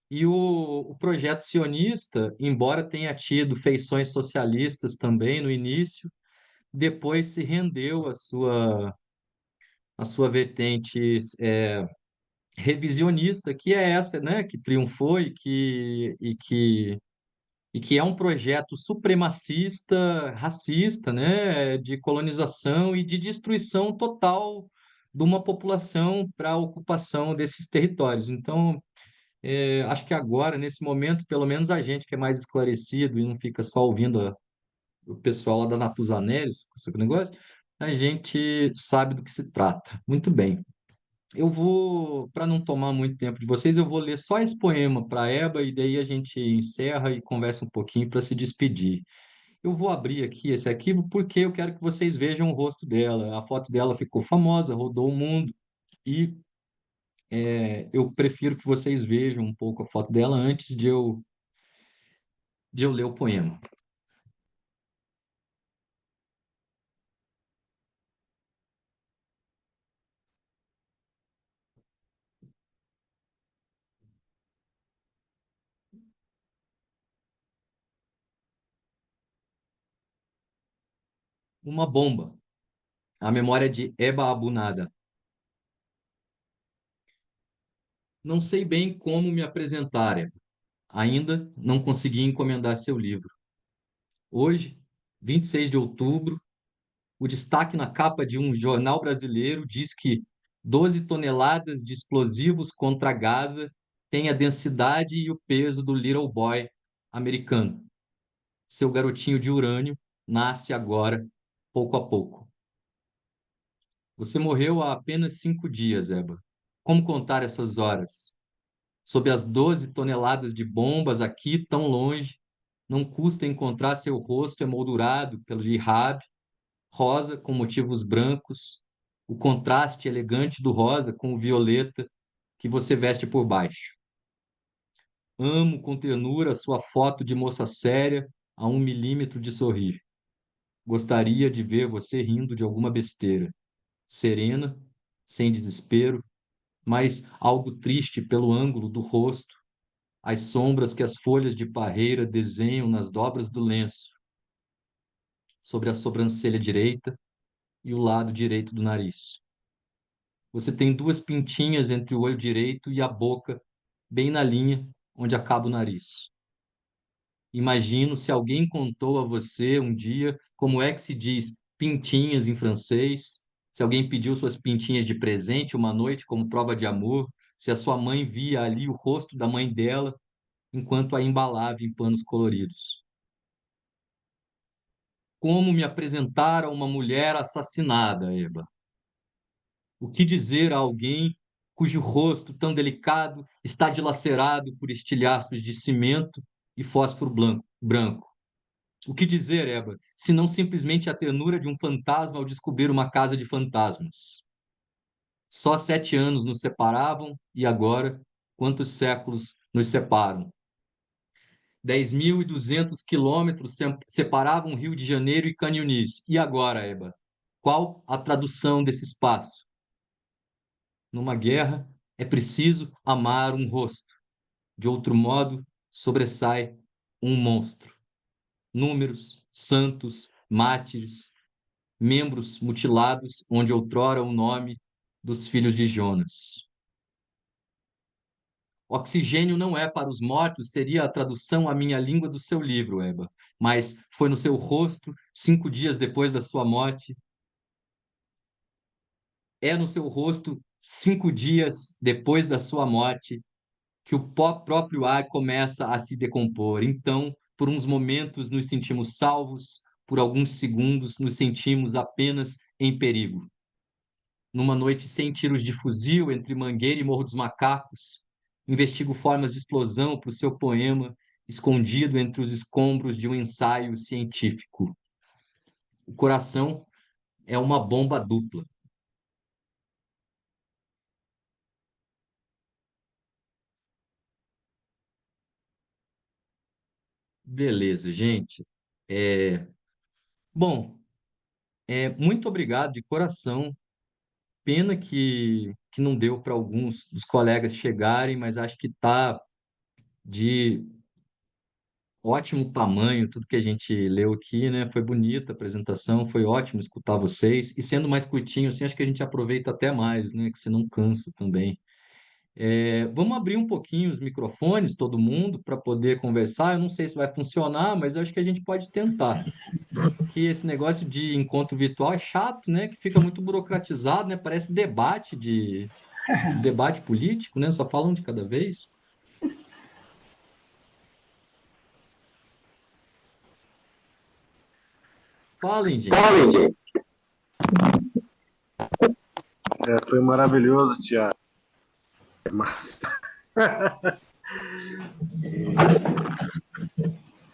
E o projeto sionista, embora tenha tido feições socialistas também no início, depois se rendeu à sua vertente revisionista, que é essa, né, que triunfou e que é um projeto supremacista, racista, né, de colonização e de destruição total de uma população para a ocupação desses territórios. Então, acho que agora, nesse momento, pelo menos a gente que é mais esclarecido e não fica só ouvindo o pessoal lá da Natuzaneres, esse negócio, a gente sabe do que se trata. Muito bem. Eu vou, para não tomar muito tempo de vocês, eu vou ler só esse poema para a Eba e daí a gente encerra e conversa um pouquinho para se despedir. Eu vou abrir aqui esse arquivo porque eu quero que vocês vejam o rosto dela. A foto dela ficou famosa, rodou o mundo e eu prefiro que vocês vejam um pouco a foto dela antes de eu ler o poema. Uma bomba. A memória de Eba Abunada. Não sei bem como me apresentar, Eba. Ainda não consegui encomendar seu livro. Hoje, 26 de outubro, o destaque na capa de um jornal brasileiro diz que 12 toneladas de explosivos contra Gaza têm a densidade e o peso do Little Boy americano. Seu garotinho de urânio nasce agora, pouco a pouco. Você morreu há apenas 5 dias, Eba. Como contar essas horas? Sob as 12 toneladas de bombas aqui tão longe, Não custa encontrar seu rosto emoldurado pelo jihad, rosa com motivos brancos, o contraste elegante do rosa com o violeta que você veste por baixo. Amo com ternura sua foto de moça séria a 1 milímetro de sorrir. Gostaria de ver você rindo de alguma besteira, serena, sem desespero, mas algo triste pelo ângulo do rosto, as sombras que as folhas de parreira desenham nas dobras do lenço, sobre a sobrancelha direita e o lado direito do nariz. Você tem 2 pintinhas entre o olho direito e a boca, bem na linha onde acaba o nariz. Imagino se alguém contou a você um dia como é que se diz pintinhas em francês, se alguém pediu suas pintinhas de presente uma noite como prova de amor, se a sua mãe via ali o rosto da mãe dela enquanto a embalava em panos coloridos. Como me apresentar a uma mulher assassinada, Eba? O que dizer a alguém cujo rosto tão delicado está dilacerado por estilhaços de cimento e fósforo branco? O que dizer, Eba, se não simplesmente a ternura de um fantasma ao descobrir uma casa de fantasmas? Só 7 anos nos separavam e agora, quantos séculos nos separam? 10.200 quilômetros separavam Rio de Janeiro e Canyonis. E agora, Eba? Qual a tradução desse espaço? Numa guerra, é preciso amar um rosto. De outro modo, sobressai um monstro. Números, santos, mártires, membros mutilados, onde outrora o nome dos filhos de Jonas. Oxigênio não é para os mortos, seria a tradução à minha língua do seu livro, Eba. Mas foi no seu rosto, 5 dias depois da sua morte. É no seu rosto, 5 dias depois da sua morte, que o próprio ar começa a se decompor. Então, por uns momentos nos sentimos salvos, por alguns segundos nos sentimos apenas em perigo. Numa noite sem tiros de fuzil entre Mangueira e Morro dos Macacos, investigo formas de explosão para o seu poema, escondido entre os escombros de um ensaio científico. O coração é uma bomba dupla. Beleza, gente. Bom, muito obrigado de coração. Pena que não deu para alguns dos colegas chegarem, mas acho que está de ótimo tamanho tudo que a gente leu aqui, né? Foi bonita a apresentação, foi ótimo escutar vocês. E sendo mais curtinho, assim, acho que a gente aproveita até mais, né? Que você não cansa também. Vamos abrir um pouquinho os microfones, todo mundo, para poder conversar. Eu não sei se vai funcionar, mas eu acho que a gente pode tentar. Que esse negócio de encontro virtual é chato, né? Que fica muito burocratizado, né? Parece debate político, né? Só falam de cada vez. Falem, gente. Foi maravilhoso, Tiago. Mas...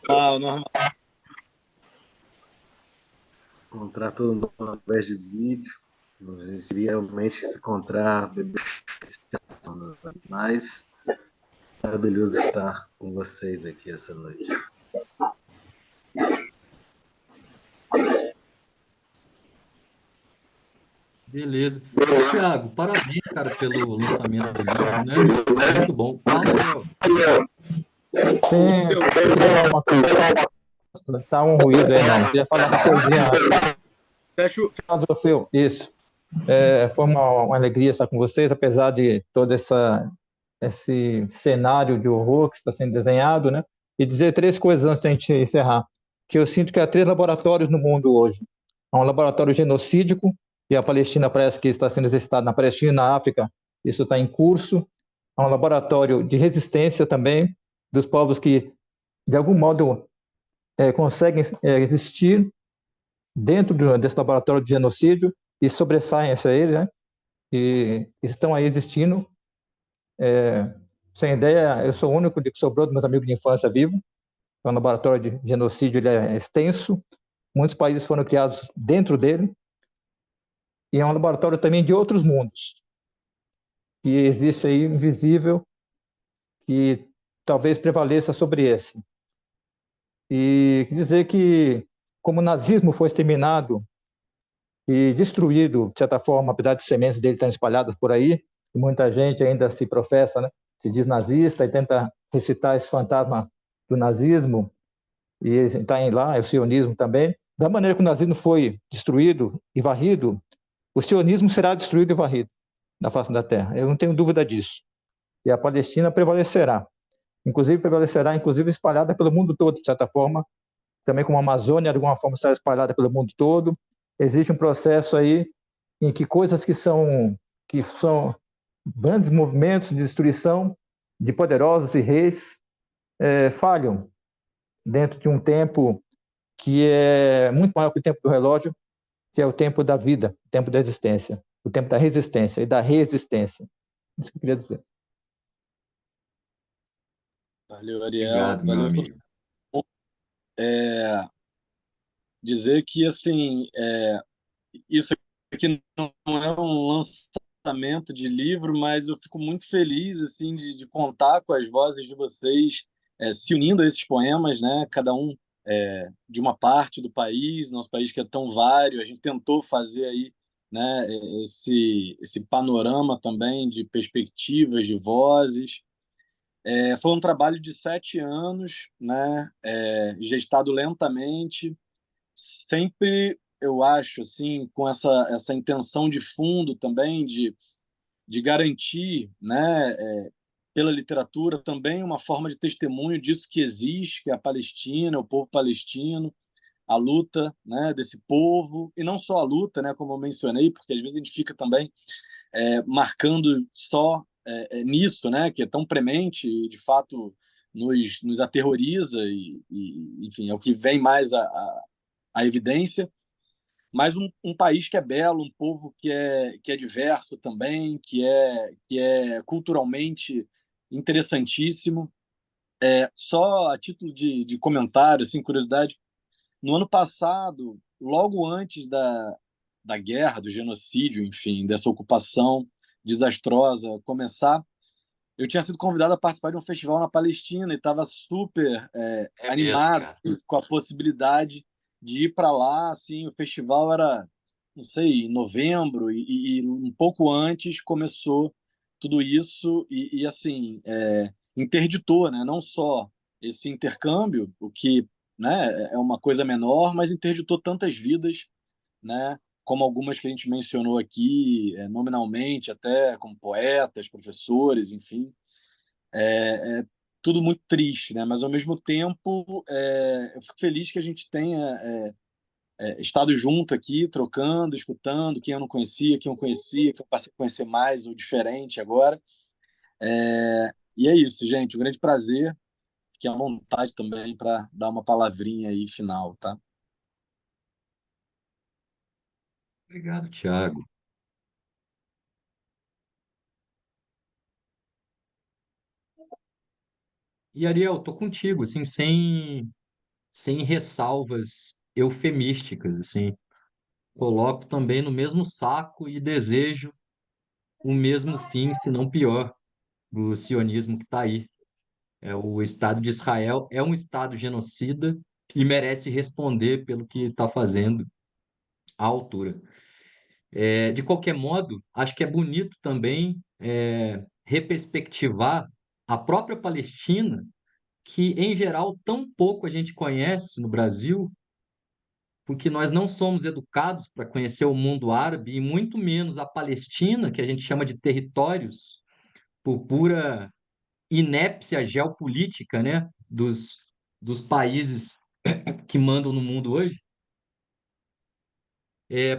normal. Encontrar todo mundo através de vídeo. A gente queria realmente se encontrar, mas maravilhoso estar com vocês aqui essa noite. Beleza. Tiago, parabéns, cara, pelo lançamento do livro, né? Muito bom. Fala, Léo. Tá um ruído aí, não. Queria falar uma coisinha. Fecha o... Isso. Foi uma alegria estar com vocês, apesar de todo esse cenário de horror que está sendo desenhado, né? E dizer 3 coisas antes da gente encerrar. Que eu sinto que há 3 laboratórios no mundo hoje. Há um laboratório genocídico, e a Palestina parece que está sendo exercitado na Palestina e na África, isso está em curso. Há um laboratório de resistência também, dos povos que, de algum modo, conseguem existir dentro desse laboratório de genocídio e sobressaem-se a ele, né? E estão aí existindo. Sem ideia, eu sou o único que sobrou dos meus amigos de infância vivo. é um laboratório de genocídio, ele é extenso, muitos países foram criados dentro dele, e é um laboratório também de outros mundos, que existe aí invisível, que talvez prevaleça sobre esse. E dizer que, como o nazismo foi exterminado e destruído, de certa forma, apesar de sementes dele estarem espalhadas por aí, e muita gente ainda se professa, né, se diz nazista e tenta recitar esse fantasma do nazismo, e está em lá, é o sionismo também. Da maneira que o nazismo foi destruído e varrido, o sionismo será destruído e varrido na face da terra. Eu não tenho dúvida disso. E a Palestina prevalecerá. Inclusive, prevalecerá, inclusive, espalhada pelo mundo todo, de certa forma, também como a Amazônia, de alguma forma, será espalhada pelo mundo todo. Existe um processo aí em que coisas que são grandes movimentos de destruição de poderosos e reis falham dentro de um tempo que é muito maior que o tempo do relógio, que é o tempo da vida, o tempo da existência, o tempo da resistência e da resistência. Isso que eu queria dizer. Valeu, Ariel. Obrigado, meu Valeu. amigo. Dizer que, assim, isso aqui não é um lançamento de livro, mas eu fico muito feliz, assim, de contar com as vozes de vocês se unindo a esses poemas, né? Cada um de uma parte do país, nosso país que é tão vário. A gente tentou fazer aí, né, esse panorama também de perspectivas, de vozes. Foi um trabalho de 7 anos, né, gestado lentamente, sempre, eu acho, assim, com essa intenção de fundo também de garantir, né, pela literatura também uma forma de testemunho disso que existe, que é a Palestina, o povo palestino, a luta, né, desse povo, e não só a luta, né, como eu mencionei, porque às vezes a gente fica também marcando só nisso, né, que é tão premente e de fato nos aterroriza enfim, é o que vem mais a evidência, mas um país que é belo, um povo que é diverso também, que é culturalmente interessantíssimo. Só a título de comentário, assim, curiosidade, no ano passado, logo antes da guerra, do genocídio, enfim, dessa ocupação desastrosa começar, eu tinha sido convidado a participar de um festival na Palestina e estava super É mesmo, animado cara. com a possibilidade de ir para lá. Assim, o festival era, não sei, em novembro e um pouco antes começou tudo isso e assim interditou, né? Não só esse intercâmbio, o que, né, é uma coisa menor, mas interditou tantas vidas, né? Como algumas que a gente mencionou aqui, nominalmente, até como poetas, professores, enfim. É tudo muito triste, né? Mas ao mesmo tempo, eu fico feliz que a gente tenha estado junto aqui, trocando, escutando, quem eu não conhecia, quem eu conhecia, que eu passei a conhecer mais ou diferente agora. E é isso, gente. Um grande prazer, fiquem à vontade também para dar uma palavrinha aí final, tá? Obrigado, Thiago. E Ariel, tô contigo, assim, sem ressalvas eufemísticas, assim. Coloco também no mesmo saco e desejo o mesmo fim, se não pior, do sionismo que está aí. O Estado de Israel é um Estado genocida e merece responder pelo que está fazendo à altura. De qualquer modo, acho que é bonito também reperspectivar a própria Palestina, que, em geral, tão pouco a gente conhece no Brasil, porque nós não somos educados para conhecer o mundo árabe e muito menos a Palestina, que a gente chama de territórios, por pura inépcia geopolítica, né, dos países que mandam no mundo hoje.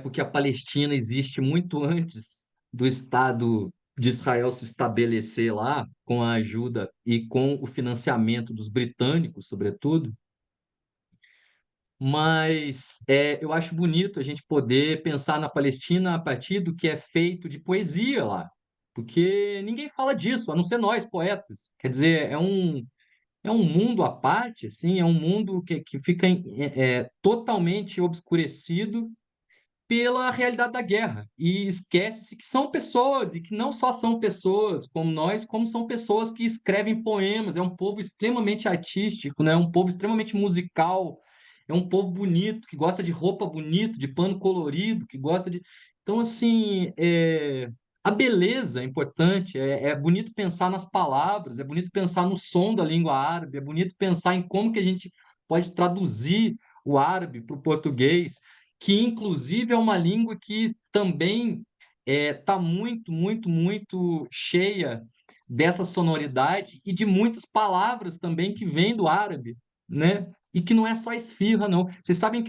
Porque a Palestina existe muito antes do Estado de Israel se estabelecer lá, com a ajuda e com o financiamento dos britânicos, sobretudo. Mas eu acho bonito a gente poder pensar na Palestina a partir do que é feito de poesia lá, porque ninguém fala disso, a não ser nós, poetas. Quer dizer, é um mundo à parte, assim, é um mundo que fica totalmente obscurecido pela realidade da guerra e esquece-se que são pessoas e que não só são pessoas como nós, como são pessoas que escrevem poemas. É um povo extremamente artístico, né? É um povo extremamente musical, é um povo bonito, que gosta de roupa bonita, de pano colorido, que gosta de. Então, assim, a beleza é importante, é bonito pensar nas palavras, é bonito pensar no som da língua árabe, é bonito pensar em como que a gente pode traduzir o árabe para o português, que inclusive é uma língua que também está muito, muito, muito cheia dessa sonoridade e de muitas palavras também que vêm do árabe, né? E que não é só esfirra, não. Vocês sabem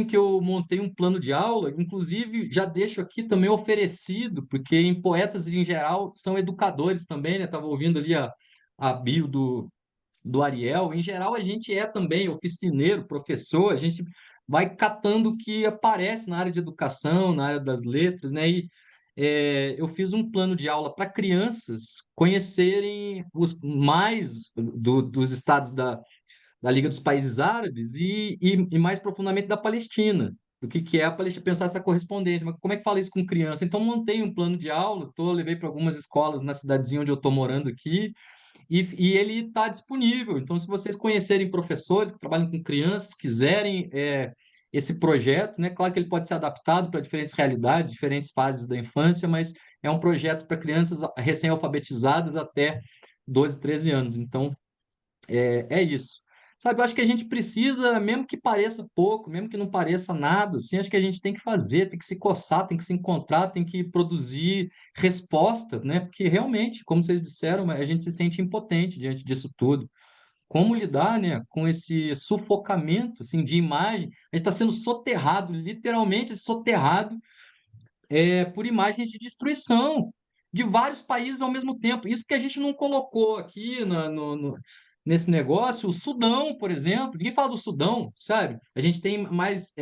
que eu montei um plano de aula, inclusive já deixo aqui também oferecido, porque em poetas em geral são educadores também, né? Estava ouvindo ali a bio do Ariel. Em geral, a gente é também oficineiro, professor, a gente vai catando o que aparece na área de educação, na área das letras, né? E eu fiz um plano de aula para crianças conhecerem os mais dos estados da Liga dos Países Árabes e mais profundamente da Palestina. Do que é a Palestina, pensar essa correspondência. Mas como é que fala isso com criança? Então, montei um plano de aula, levei para algumas escolas na cidadezinha onde eu estou morando aqui, e ele está disponível. Então, se vocês conhecerem professores que trabalham com crianças, quiserem esse projeto, né? Claro que ele pode ser adaptado para diferentes realidades, diferentes fases da infância, mas é um projeto para crianças recém-alfabetizadas até 12, 13 anos. Então, é isso. Sabe, eu acho que a gente precisa, mesmo que pareça pouco, mesmo que não pareça nada, assim, acho que a gente tem que fazer, tem que se coçar, tem que se encontrar, tem que produzir resposta, né? Porque realmente, como vocês disseram, a gente se sente impotente diante disso tudo. Como lidar, né, com esse sufocamento, assim, de imagem? A gente está sendo soterrado, literalmente soterrado, por imagens de destruição de vários países ao mesmo tempo. Isso porque a gente não colocou aqui nesse negócio o Sudão, por exemplo. Ninguém fala do Sudão, sabe? A gente tem mais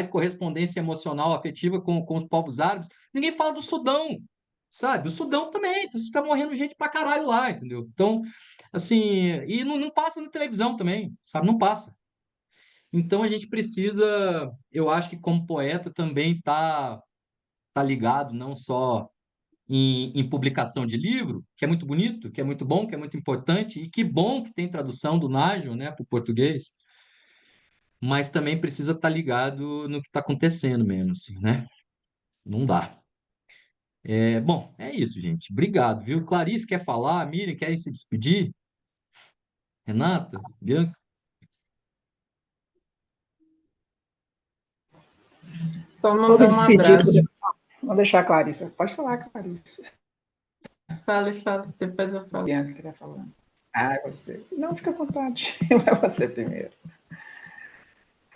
correspondência emocional, afetiva com os povos árabes. Ninguém fala do Sudão, sabe? O Sudão também, então, fica morrendo gente pra caralho lá, entendeu? Então, assim, e não passa na televisão também, sabe? Não passa. Então a gente precisa, eu acho que como poeta também tá ligado não só em publicação de livro, que é muito bonito, que é muito bom, que é muito importante, e que bom que tem tradução do Nágio, né, para o português, mas também precisa estar ligado no que está acontecendo mesmo, assim, né? Não dá. Bom, é isso, gente. Obrigado, viu? Clarice quer falar? Miriam, querem se despedir? Renata? Bianca? Só Todo mandar um despedido. abraço. Vamos deixar a Clarissa. Pode falar, Clarissa. Fale, depois eu falo. Bianca que está falando. Ah, é você. Não, fica à vontade. É você primeiro.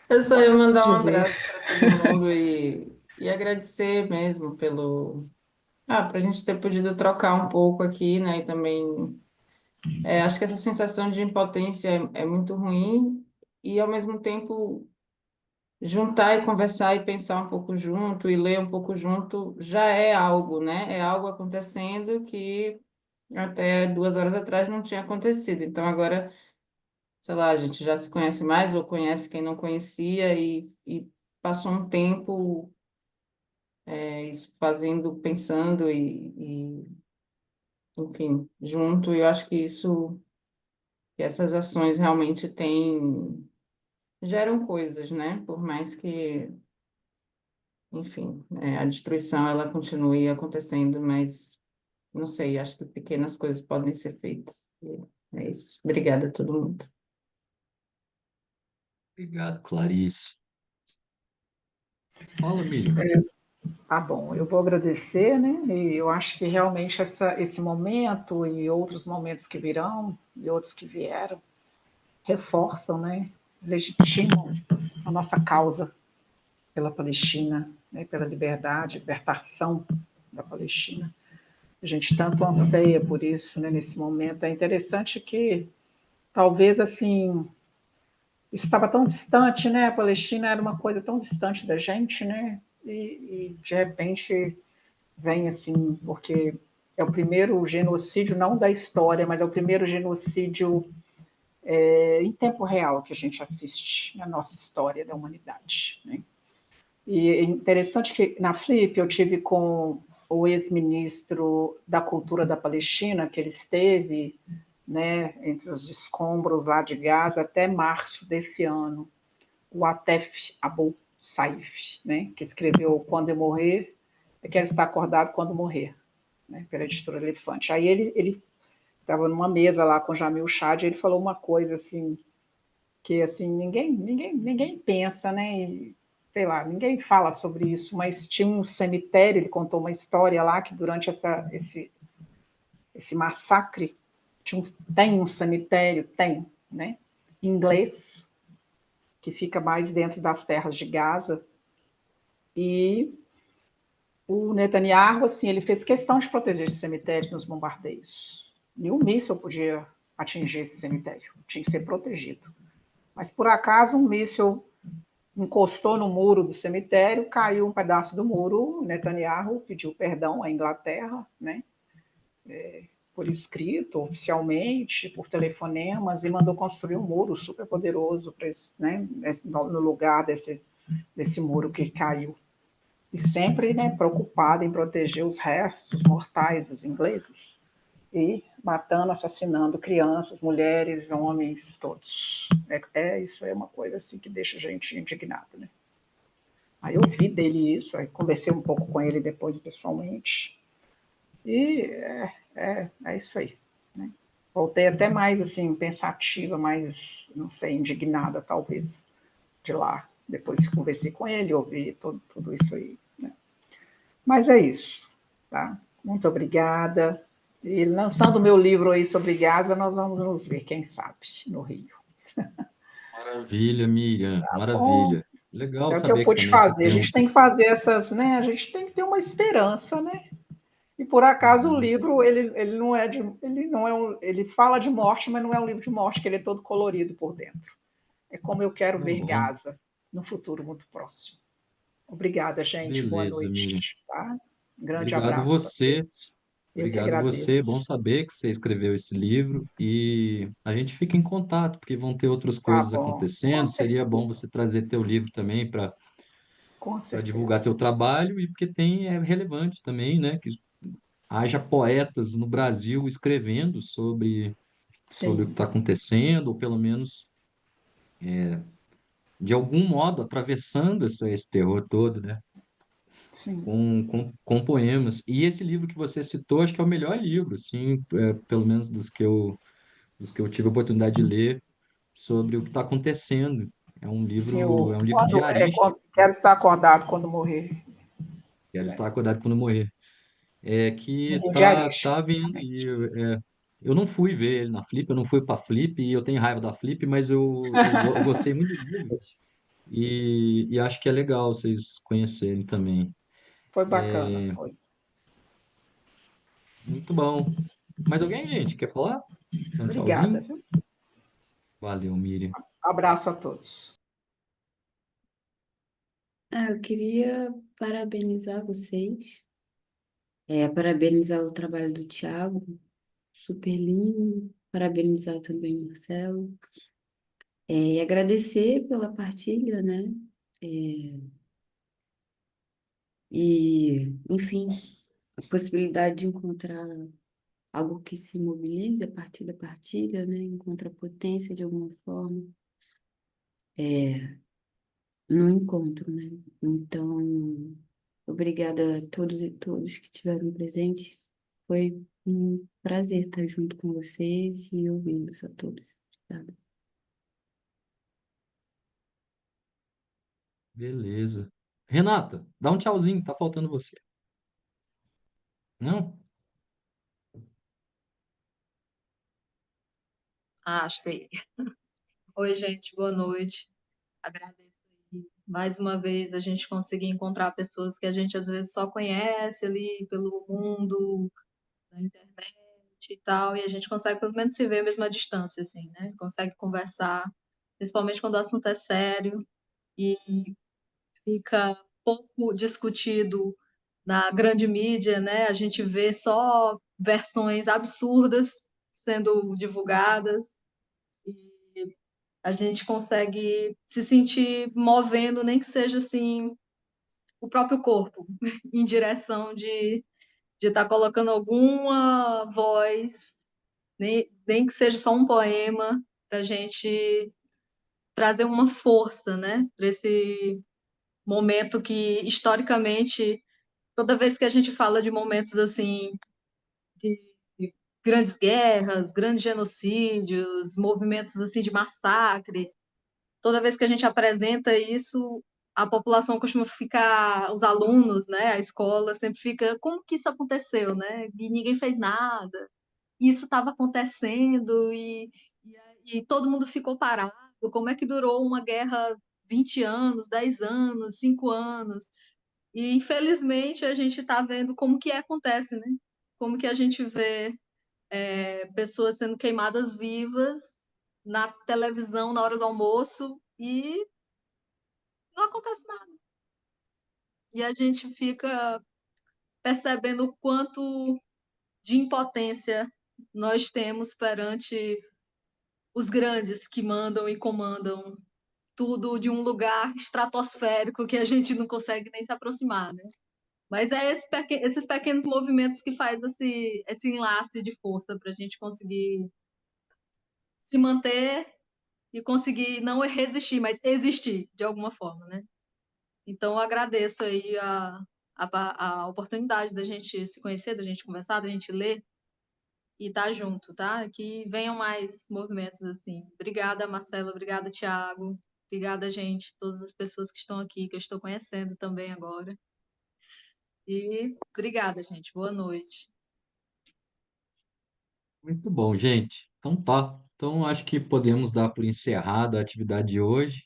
Eu só ia mandar um Dizer. abraço para todo mundo e agradecer mesmo para a gente ter podido trocar um pouco aqui, né? E também acho que essa sensação de impotência é muito ruim e ao mesmo tempo juntar e conversar e pensar um pouco junto e ler um pouco junto já é algo, né? É algo acontecendo que até 2 horas atrás não tinha acontecido. Então agora, sei lá, a gente já se conhece mais ou conhece quem não conhecia e passou um tempo isso fazendo, pensando enfim, junto. E eu acho que essas ações realmente geram coisas, né? Por mais que, enfim, a destruição ela continue acontecendo, mas não sei, acho que pequenas coisas podem ser feitas. E é isso. Obrigada a todo mundo. Obrigado, Clarice. Fala, Miriam. Tá bom, eu vou agradecer, né? E eu acho que realmente esse momento e outros momentos que virão e outros que vieram reforçam, né? Legitimam a nossa causa pela Palestina, né? Pela liberdade, libertação da Palestina. A gente tanto anseia por isso, né? Nesse momento é interessante que talvez assim estava tão distante, né? A Palestina era uma coisa tão distante da gente, né? E de repente vem porque é o primeiro genocídio, não da história, mas é o primeiro genocídio em tempo real que a gente assiste na nossa história da humanidade, né? E é interessante que na Flip eu tive com o ex-ministro da Cultura da Palestina, que ele esteve, né, entre os escombros lá de Gaza até março desse ano, o Atef Abu Saif, né, que escreveu Quando Eu Morrer, Eu Quero Estar Acordado Quando Morrer, né, pela editora Elefante. Aí ele estava numa mesa lá com Jamil Chad e ele falou uma coisa assim, que assim, ninguém pensa, né? E, sei lá, ninguém fala sobre isso, mas tinha um cemitério, ele contou uma história lá que durante esse massacre tem um cemitério, né? Inglês, que fica mais dentro das terras de Gaza, e o Netanyahu, assim, ele fez questão de proteger esse cemitério nos bombardeios. Nenhum míssil podia atingir esse cemitério, tinha que ser protegido. Mas, por acaso, um míssil encostou no muro do cemitério, caiu um pedaço do muro, Netanyahu pediu perdão à Inglaterra, né, por escrito, oficialmente, por telefonemas, e mandou construir um muro super poderoso, né, no lugar desse muro que caiu. E sempre, né, preocupado em proteger os restos mortais dos ingleses, e matando, assassinando crianças, mulheres, homens, todos. Isso é uma coisa assim que deixa a gente indignado, né? Aí eu vi dele isso, aí conversei um pouco com ele depois pessoalmente, e é isso aí, né? Voltei até mais assim, pensativa, mais, não sei, indignada talvez, de lá, depois que conversei com ele, ouvi tudo isso aí, né? Mas é isso, tá? Muito obrigada. E lançando o meu livro aí sobre Gaza, nós vamos nos ver, quem sabe, no Rio. Maravilha, Miriam, Bom, maravilha. Legal é o que eu saber que pude também você fazer. A tem um. gente tem que fazer essas, né? A gente tem que ter uma esperança, né? E por acaso o Uhum, livro ele não é de, ele não é um, ele fala de morte, mas não é um livro de morte, que ele é todo colorido por dentro. É como eu quero tá ver bom. Gaza no futuro muito próximo. Obrigada, gente. Boa Beleza, noite. Miriam. Tá? Um grande Obrigado abraço para vocês. você. Eu que Obrigado você. agradeço. Bom saber que você escreveu esse livro e a gente fica em contato, porque vão ter outras Tá coisas bom. Com acontecendo. Seria bom certeza. você trazer teu livro também Com para divulgar certeza. teu trabalho e porque é relevante também, né, que haja poetas no Brasil escrevendo sobre o que Sim, está acontecendo, ou pelo menos de algum modo atravessando esse terror todo, né? sim, Com poemas. E esse livro que você citou, acho que é o melhor livro, assim, pelo menos dos que eu tive a oportunidade de ler sobre o que está acontecendo. sim. É um livro diarístico. Quero estar acordado quando morrer. Quero estar acordado quando morrer. É Um que livro tá diarístico, vindo realmente. e eu não fui ver ele na Flip, eu não fui para Flip e eu tenho raiva da Flip, mas eu gostei muito do livro e acho que é legal vocês conhecerem também. Foi bacana, foi. Muito bom. Mais alguém, gente? Quer falar? Dá um Obrigada, tchauzinho? viu? Valeu, Miriam. Abraço a todos. Eu queria parabenizar vocês, parabenizar o trabalho do Thiago, super lindo, parabenizar também o Marcelo, e agradecer pela partilha, né? É, enfim, a possibilidade de encontrar algo que se mobilize a partir da partilha, né? Encontra potência de alguma forma, no encontro, né? Então, obrigada a todos e todas que estiveram presentes. Foi um prazer estar junto com vocês e ouvindo-os a todos. Obrigada. Beleza. Renata, dá um tchauzinho, tá faltando você. Não? Ah, achei. Oi, gente, boa noite. Agradeço aí. Mais uma vez a gente conseguir encontrar pessoas que a gente às vezes só conhece ali pelo mundo, na internet e tal, e a gente consegue pelo menos se ver mesmo à distância, assim, né? Consegue conversar, principalmente quando o assunto é sério e fica pouco discutido na grande mídia, né? A gente vê só versões absurdas sendo divulgadas. a gente consegue se sentir movendo, nem que seja assim, o próprio corpo, em direção de estar colocando alguma voz, nem que seja só um poema, para a gente trazer uma força, né, para esse momento que, historicamente, toda vez que a gente fala de momentos assim, de grandes guerras, grandes genocídios, movimentos assim de massacre, toda vez que a gente apresenta isso, a população costuma ficar, os alunos, né, a escola sempre fica, como que isso aconteceu, né? E ninguém fez nada. Isso estava acontecendo e todo mundo ficou parado. Como é que durou uma guerra 20 anos, 10 anos, 5 anos? E infelizmente a gente está vendo como que acontece, né? Como que a gente vê pessoas sendo queimadas vivas na televisão na hora do almoço e não acontece nada. E a gente fica percebendo o quanto de impotência nós temos perante os grandes que mandam e comandam tudo de um lugar estratosférico que a gente não consegue nem se aproximar, né? Mas é esses pequenos movimentos que faz esse enlace de força para a gente conseguir se manter e conseguir não resistir, mas existir de alguma forma, né? Então, eu agradeço aí a oportunidade da gente se conhecer, da gente conversar, da gente ler e estar junto, tá? Que venham mais movimentos assim. Obrigada, Marcela. Obrigada, Tiago. Obrigada, gente, todas as pessoas que estão aqui, que eu estou conhecendo também agora. E obrigada, gente. Boa noite. Muito bom, gente. Então tá. Então acho que podemos dar por encerrada a atividade de hoje.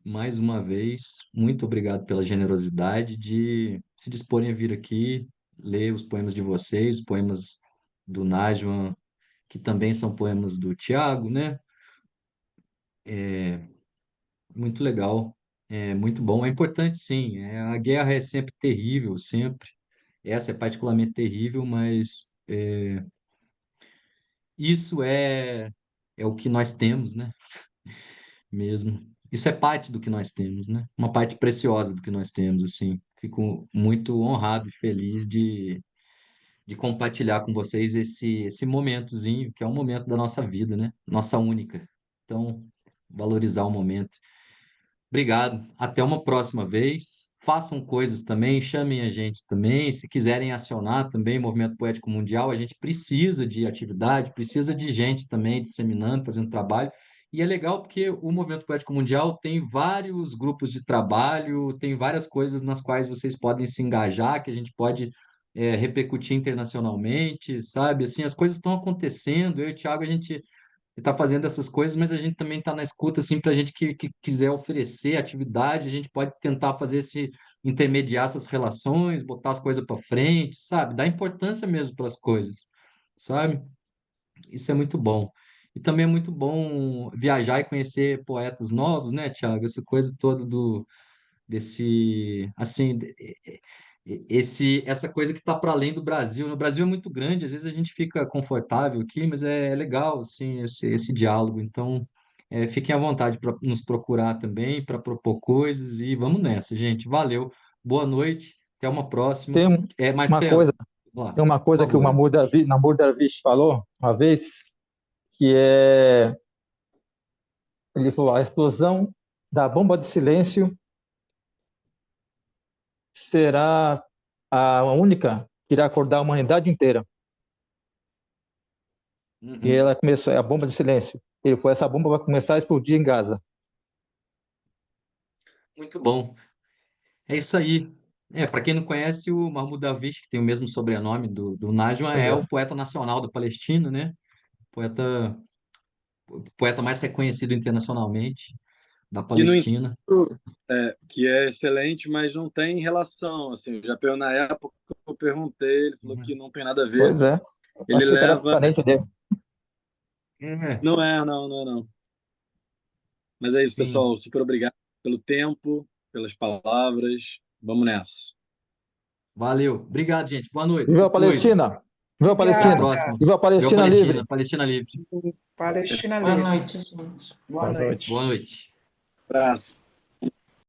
Mais uma vez, muito obrigado pela generosidade de se disporem a vir aqui, ler os poemas de vocês, os poemas do Najwan, que também são poemas do Tiago, né? Muito legal, é muito bom. É importante, sim. A guerra é sempre terrível, sempre. Essa é particularmente terrível, mas isso é o que nós temos, né? Mesmo. Isso é parte do que nós temos, né? Uma parte preciosa do que nós temos, assim. Fico muito honrado e feliz de compartilhar com vocês esse momentozinho, que é um momento da nossa vida, né? Nossa única. Então, valorizar o momento. Obrigado. Até uma próxima vez. Façam coisas também, chamem a gente também. Se quiserem acionar também o Movimento Poético Mundial, a gente precisa de atividade, precisa de gente também disseminando, fazendo trabalho. E é legal porque o Movimento Poético Mundial tem vários grupos de trabalho, tem várias coisas nas quais vocês podem se engajar, que a gente pode repercutir internacionalmente, sabe? Assim, as coisas estão acontecendo. Eu e o Thiago, a gente está fazendo essas coisas, mas a gente também está na escuta, assim, para a gente que quiser oferecer atividade, a gente pode tentar fazer intermediar essas relações, botar as coisas para frente, sabe? Dar importância mesmo para as coisas, sabe? Isso é muito bom. E também é muito bom viajar e conhecer poetas novos, né, Thiago? Essa coisa toda desse, assim, essa coisa que está para além do Brasil, né? O Brasil é muito grande, às vezes a gente fica confortável aqui, mas é legal, assim, esse diálogo. Então, fiquem à vontade para nos procurar também, para propor coisas e vamos nessa, gente. Valeu, boa noite, até uma próxima. Tem uma Marcelo, coisa, lá, tem uma por coisa que o favor. Mahmoud Darwish falou uma vez, que é, ele falou, a explosão da bomba de silêncio será a única que irá acordar a humanidade inteira. E Uhum, ela começou, é a bomba de silêncio. Ele falou, essa bomba vai começar a explodir em Gaza. muito bom. É isso aí. Para quem não conhece, o Mahmoud Darwish, que tem o mesmo sobrenome do Najma, Pois é é. o poeta nacional da Palestina, né? Poeta, poeta mais reconhecido internacionalmente da Que, no Palestina. entanto, que é excelente, mas não tem relação. Assim, na época eu perguntei, ele falou que Uhum. não tem nada a ver. Pois é. Eu Ele achei que era leva. parente dele. É, Não. Mas é isso, sim. pessoal. Super obrigado pelo tempo, pelas palavras. Vamos nessa. Valeu. Obrigado, gente. Boa noite. Viva Se a cuidem. Palestina! Viva a Palestina! Até a próxima. Viva a Palestina livre! Palestina livre. Palestina Boa livre. noite, gente. Boa noite. Boa noite. Abraço.